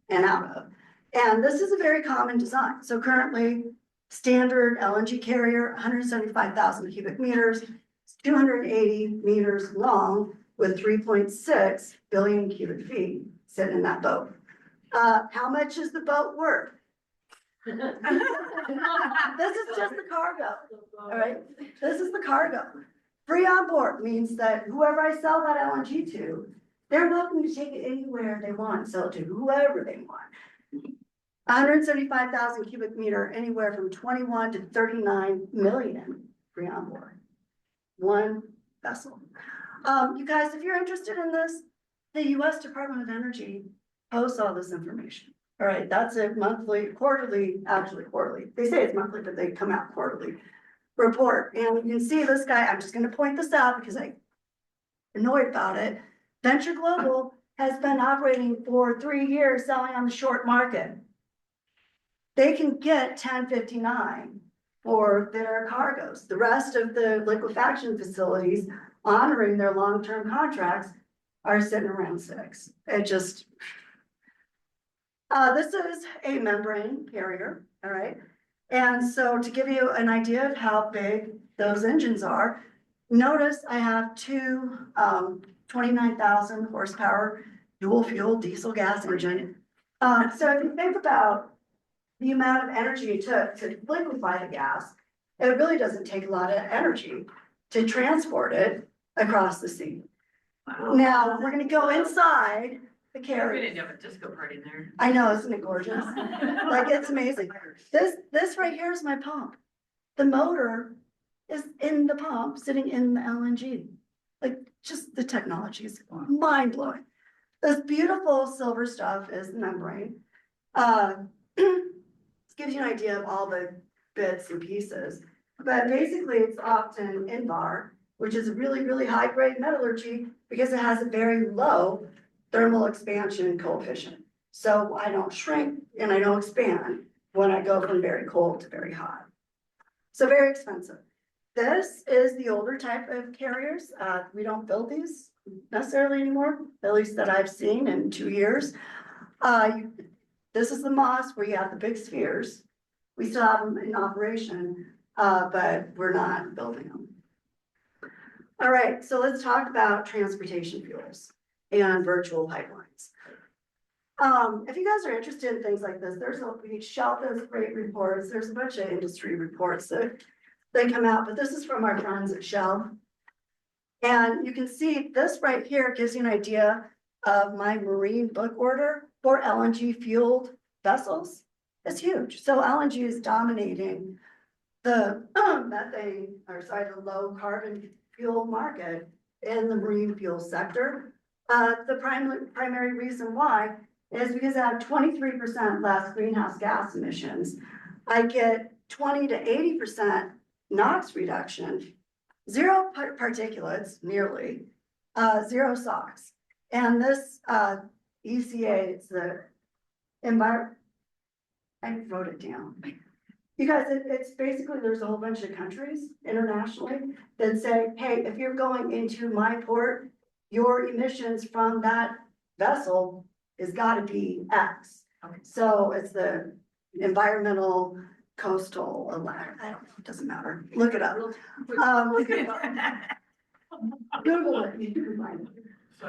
and out of. And this is a very common design. So currently, standard LNG carrier, 175,000 cubic meters, 280 meters long with 3.6 billion cubic feet sitting in that boat. How much is the boat worth? This is just the cargo, all right? This is the cargo. Free on board means that whoever I sell that LNG to, they're welcome to take it anywhere they want, sell it to whoever they want. 175,000 cubic meter, anywhere from 21 to 39 million free on board. One vessel. You guys, if you're interested in this, the US Department of Energy posts all this information. All right, that's a monthly, quarterly, actually quarterly. They say it's monthly, but they come out quarterly report. And you can see this guy, I'm just gonna point this out because I'm annoyed about it. Venture Global has been operating for 3 years selling on the short market. They can get 10.59 for their cargoes. The rest of the liquefaction facilities honoring their long-term contracts are sitting around 6. It just, this is a membrane carrier, all right? And so to give you an idea of how big those engines are, notice I have two 29,000 horsepower dual fuel diesel gas engine. So if you think about the amount of energy it took to liquefy the gas, it really doesn't take a lot of energy to transport it across the sea. Wow. Now, we're gonna go inside the We carrier. didn't have a disco party in there. I know, isn't it gorgeous? Like, it's amazing. This right here is my pump. The motor is in the pump, sitting in the LNG. Like, just the technology is mind blowing. This beautiful silver stuff is the membrane. This gives you an idea of all the bits and pieces. But basically, it's often in bar, which is really, really high grade metallurgy because it has a very low thermal expansion coefficient. So I don't shrink and I don't expand when I go from very cold to very hot. So very expensive. This is the older type of carriers. We don't build these necessarily anymore, at least that I've seen in 2 years. This is the Moss where you have the big spheres. We still have them in operation, but we're not building them. All right, so let's talk about transportation fuels and virtual pipelines. If you guys are interested in things like this, Shell does great reports. There's a bunch of industry reports that they come out, but this is from our friends at Shell. And you can see this right here gives you an idea of my marine book order for LNG fueled vessels. It's huge. So LNG is dominating the the low carbon fuel market in the marine fuel sector. The primary reason why is because I have 23% less greenhouse gas emissions. I get 20 to 80% NOx reduction, zero particulates, nearly, zero SOx. And this ECA, it's the environment, I wrote it down. You guys, it's basically, there's a whole bunch of countries internationally that say, hey, if you're going into my port, your emissions from that vessel is gotta be X. Okay. So it's the environmental coastal, I don't know, it doesn't matter, look it up. Google it, you can find it. So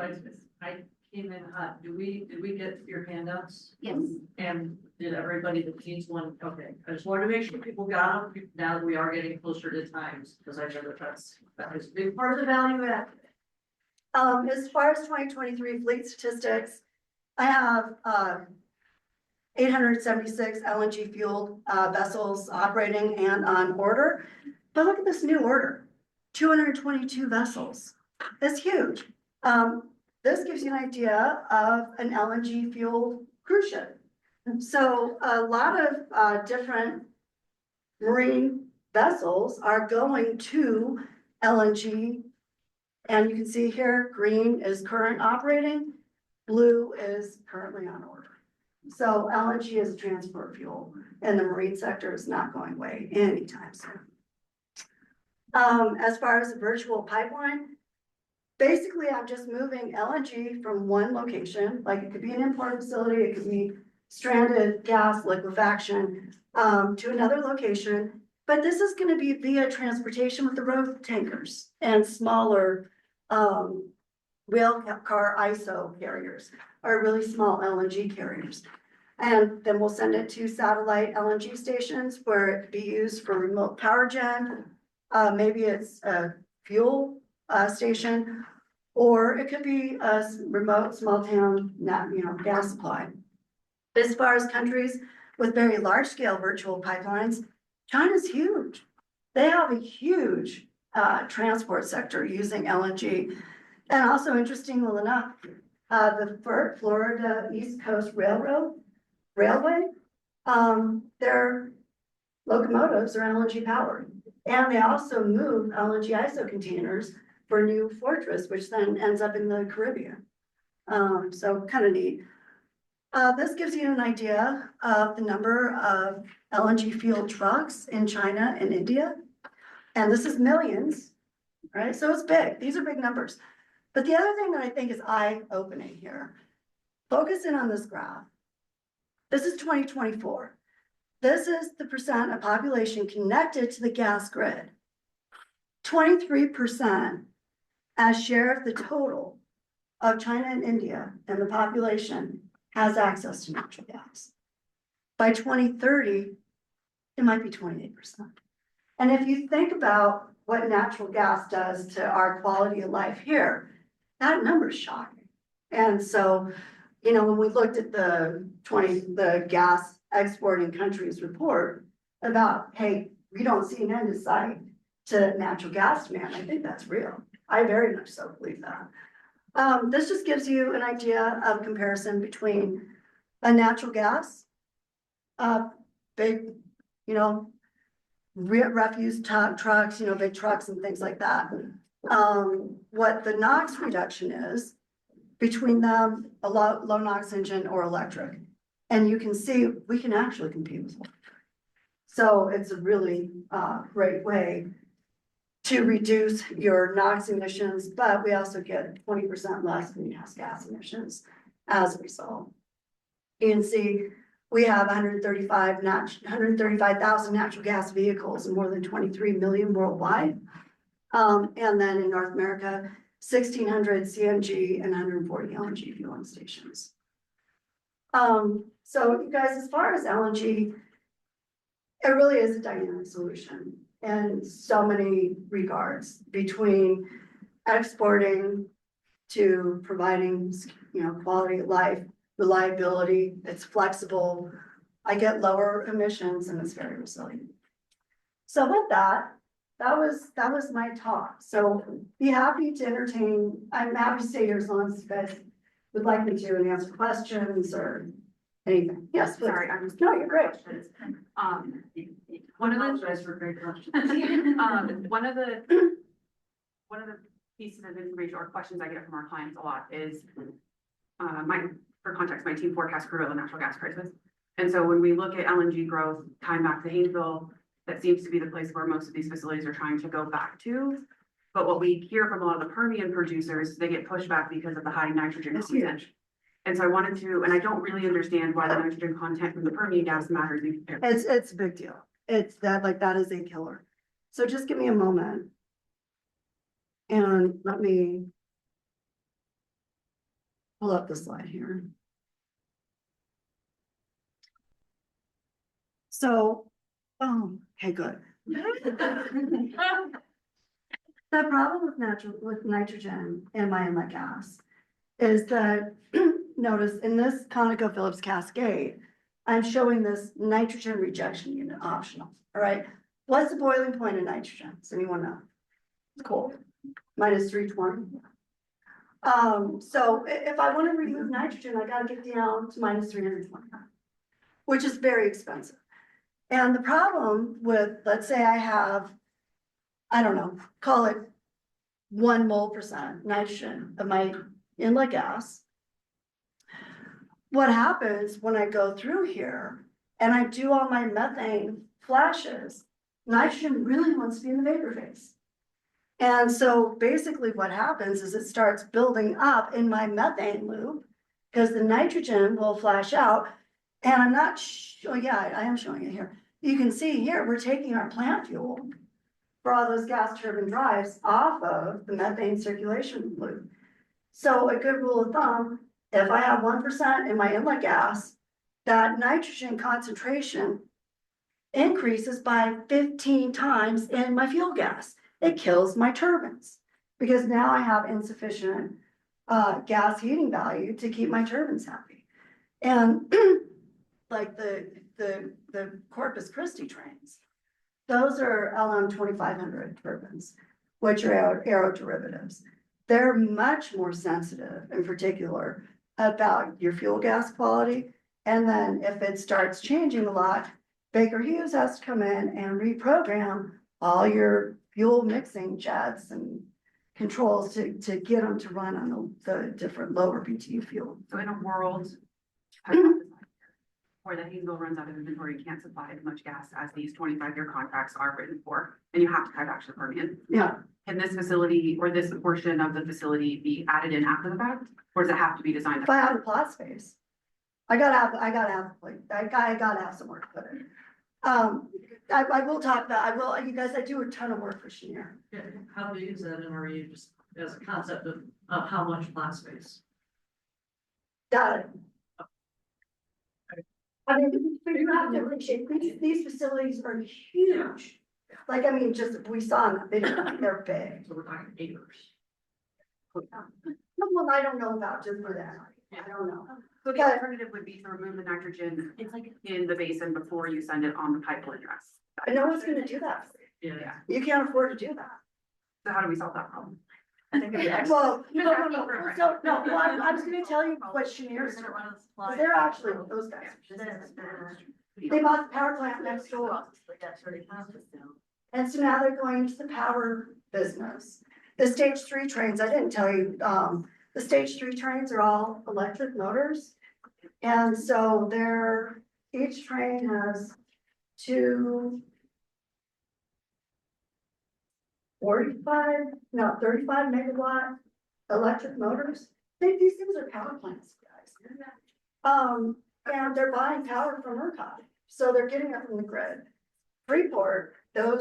I came in hot. Did we get your handouts? Yes. And did everybody that needs one? Okay, I just wanted to make sure people got them now that we are getting closer to times, because I know that is a big part of the value add. As far as 2023 fleet statistics, I have 876 LNG fueled vessels operating and on order. But look at this new order, 222 vessels. That's huge. This gives you an idea of an LNG fueled cruise ship. So a lot of different marine vessels are going to LNG. And you can see here, green is current operating, blue is currently on order. So LNG is a transport fuel and the marine sector is not going away anytime soon. As far as the virtual pipeline, basically I'm just moving LNG from one location, like it could be an import facility, it could be stranded gas liquefaction, to another location. But this is gonna be via transportation with the road tankers and smaller rail car ISO carriers or really small LNG carriers. And then we'll send it to satellite LNG stations where it could be used for remote power gen. Maybe it's a fuel station, or it could be a remote small town, gas supply. As far as countries with very large scale virtual pipelines, China's huge. They have a huge transport sector using LNG. And also interestingly enough, the Florida East Coast Railway, their locomotives are LNG powered. And they also move LNG ISO containers for New Fortress, which then ends up in the Caribbean. So kind of neat. This gives you an idea of the number of LNG fueled trucks in China and India. And this is millions, right? So it's big. These are big numbers. But the other thing that I think is eye-opening here, focus in on this graph. This is 2024. This is the percent of population connected to the gas grid. 23% as share of the total of China and India and the population has access to natural gas. By 2030, it might be 28%. And if you think about what natural gas does to our quality of life here, that number is shocking. And so, when we looked at the gas exporting countries report about, hey, we don't see an end in sight to natural gas demand. I think that's real. I very much so believe that. This just gives you an idea of comparison between a natural gas, big, you know, refuse trucks, you know, big trucks and things like that. What the NOx reduction is between them, a low NOx engine or electric. And you can see we can actually compete with electric. So it's a really great way to reduce your NOx emissions, but we also get 20% less greenhouse gas emissions as a result. You can see we have 135,000 natural gas vehicles and more than 23 million worldwide. And then in North America, 1,600 CNG and 140 LNG fueling stations. So you guys, as far as LNG, it really is a dynamic solution in so many regards, between exporting to providing, you know, quality of life, reliability, it's flexible. I get lower emissions and it's very resilient. So with that was my talk. So be happy to entertain, I'm happy to stay here as long as you guys would like me to and answer questions or anything. Yes, please. Sorry, I'm. No, you're great. One of the. Apologize for great questions. One of the pieces of information or questions I get from our clients a lot is, for context, my team forecasts crude oil and natural gas prices. And so when we look at LNG growth, time back to Haynesville, that seems to be the place where most of these facilities are trying to go back to. But what we hear from a lot of the Permian producers, they get pushed back because of the high nitrogen content. And so I wanted to, and I don't really understand why the nitrogen content from the Permian gas matters. It's a big deal. It's that is a killer. So just give me a moment. And let me pull up the slide here. So, okay, good. The problem with nitrogen in my inlet gas is that, notice in this ConocoPhillips Cascade, I'm showing this nitrogen rejection unit optional, all right? What's the boiling point of nitrogen? Does anyone know? It's cold, minus 320. So if I want to remove nitrogen, I gotta get down to minus 320, which is very expensive. And the problem with, let's say I have, I don't know, call it 1 mole% nitrogen of my inlet gas. What happens when I go through here and I do all my methane flashes, nitrogen really wants to be in the vapor phase. And so basically what happens is it starts building up in my methane loop because the nitrogen will flash out. And I'm not, oh yeah, I am showing it here. You can see here, we're taking our plant fuel for all those gas turbine drives off of the methane circulation loop. So a good rule of thumb, if I have 1% in my inlet gas, that nitrogen concentration increases by 15 times in my fuel gas. It kills my turbines because now I have insufficient gas heating value to keep my turbines happy. And like the Corpus Christi trains, those are LM 2500 turbines, which are aeroderivatives. They're much more sensitive in particular about your fuel gas quality. And then if it starts changing a lot, Baker Hughes has to come in and reprogram all your fuel mixing jets and controls to get them to run on the different lower BTU fuel. So in a world where the Haynesville runs out of inventory and can't supply as much gas as these 25-year contracts are written for, and you have to tie back to the Permian. Yeah. Can this facility or this portion of the facility be added in after the fact, or does it have to be designed? If I have the plot space, I gotta have somewhere to put it. I will talk about, you guys, I do a ton of work for Cheniere. Yeah, how big is that MRU just as a concept of how much plant space? Got it. I mean, but you have to appreciate, these facilities are huge. Like, I mean, just, we saw them, they're big. So we're talking acres. No, well, I don't know about just for that, I don't know. So the alternative would be to remove the nitrogen in the basin before you send it on the pipeline dress. I know what's gonna do that. Yeah. You can't afford to do that. So how do we solve that problem? Well, no, well, I was gonna tell you what Cheniere's doing. 'Cause they're actually, those guys. They bought the power plant next door. And so now they're going into the power business. The stage 3 trains, I didn't tell you, the stage 3 trains are all electric motors. And so each train has 35 megawatt electric motors. These things are power plants, guys. And they're buying power from ERCOT, so they're getting it from the grid. Freeport, they're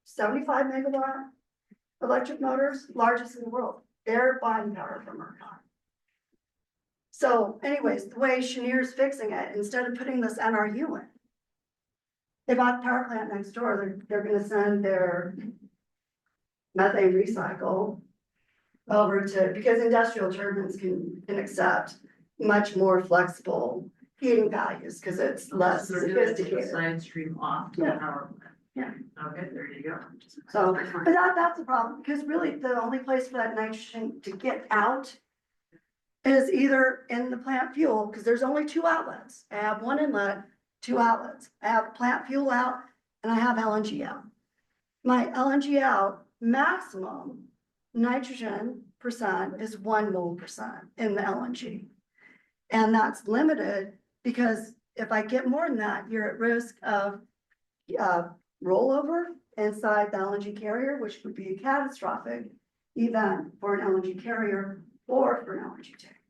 75 megawatt electric motors, largest in the world. They're buying power from ERCOT. So anyways, the way Cheniere's fixing it, instead of putting this NRU in, they bought the power plant next door. They're gonna send their methane recycle over to, because industrial turbines can accept much more flexible heating values, because it's less So they're doing it to the sophisticated. side stream off to the Yeah. power plant. Yeah. Okay, there you go. So, but that's the problem, because really the only place for that nitrogen to get out is either in the plant fuel, because there's only 2 outlets. I have 1 inlet, 2 outlets. I have plant fuel out and I have LNG out. My LNG out maximum nitrogen percent is 1 mole percent in the LNG. And that's limited because if I get more than that, you're at risk of rollover inside the LNG carrier, which would be a catastrophic event for an LNG carrier or for an LNG tank.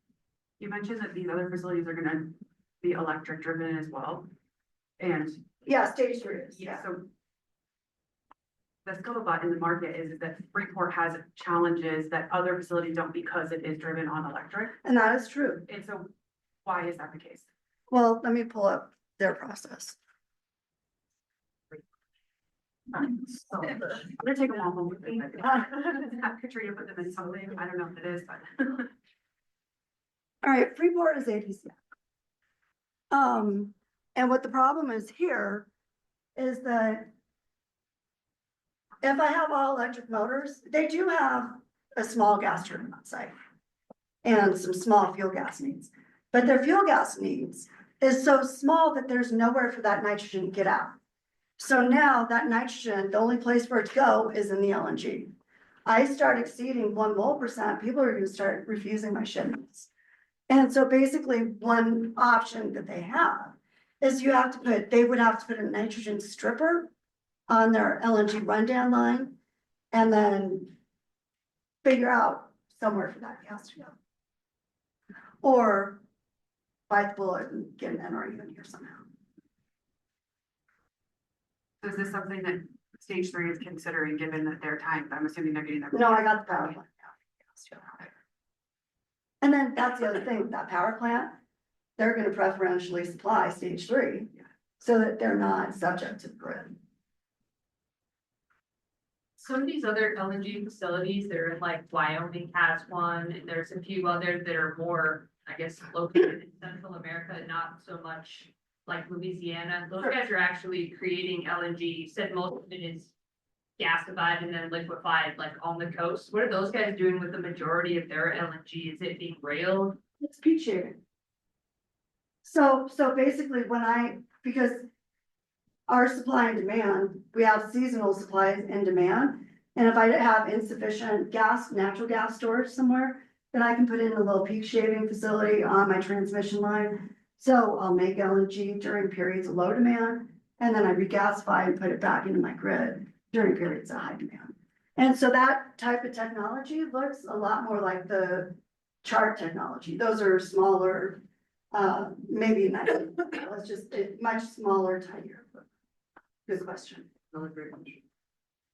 You mentioned that these other facilities are gonna be electric driven as well. And Yeah, stage 3 is, yeah, so the scuttlebutt in the market is that Freeport has challenges that other facilities don't because it is driven on electric. And that is true. And so why is that the case? Well, let me pull up their process. I'm gonna take them all home with me. Have Katrina put them in something, I don't know if it is, but. All right, Freeport is APCF. And what the problem is here is that if I have all electric motors, they do have a small gas turbine on site and some small fuel gas needs. But their fuel gas needs is so small that there's nowhere for that nitrogen to get out. So now that nitrogen, the only place for it to go is in the LNG. I start exceeding 1 mole percent, people are gonna start refusing my shipments. And so basically one option that they have is they would have to put a nitrogen stripper on their LNG rundown line and then figure out somewhere for that gas to go. Or bite the bullet and get an NRU in here somehow. Is this something that stage 3 is considering, given that their time, I'm assuming they're getting their. No, I got the power plant. And then that's the other thing, with that power plant, they're gonna preferentially supply stage 3 so that they're not subject to the grid. Some of these other LNG facilities, they're in like Wyoming has one, and there's a few others that are more, I guess, located in Central America, not so much like Louisiana. Those guys are actually creating LNG. You said most of it is gasified and then liquefied like on the coast. What are those guys doing with the majority of their LNG? Is it being railed? It's peak shaving. So basically because our supply and demand, we have seasonal supplies and demand. And if I have insufficient natural gas storage somewhere, then I can put in a little peak shaving facility on my transmission line. So I'll make LNG during periods of low demand, and then I regasify and put it back into my grid during periods of high demand. And so that type of technology looks a lot more like the chart technology. Those are smaller, maybe not, it's just much smaller, tinier. Good question.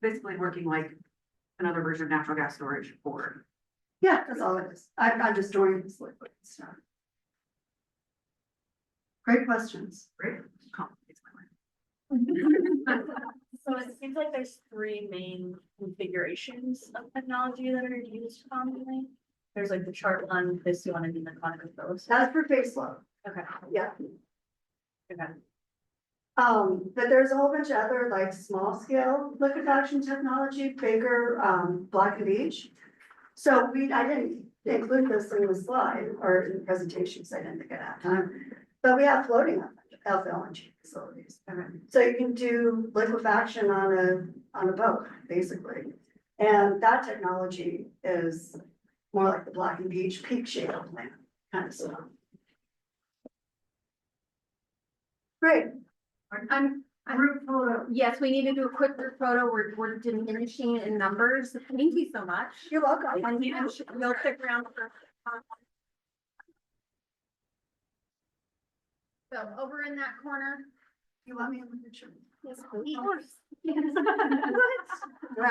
Basically working like another version of natural gas storage for. Yeah, that's all it is. I'm just storing this liquid stuff. Great questions. Great. Complicates my life. So it seems like there's 3 main configurations of technology that are used commonly. There's like the chart one, this one, and then the ConocoPhillips. That's for base load. Okay. Yeah. Okay. But there's a whole bunch of other like small scale liquefaction technology, bigger, Black and Beach. So I didn't include this in the slide or in the presentation, because I didn't think I'd have time. But we have floating LNG facilities. So you can do liquefaction on a boat, basically. And that technology is more like the Black and Beach peak shale plant kind of stuff. Great. Group photo. Yes, we need to do a quick group photo. We're diminishing in numbers. Thank you so much. You're welcome. And you'll stick around for. So over in that corner. You want me in the picture? Yes, please. You have to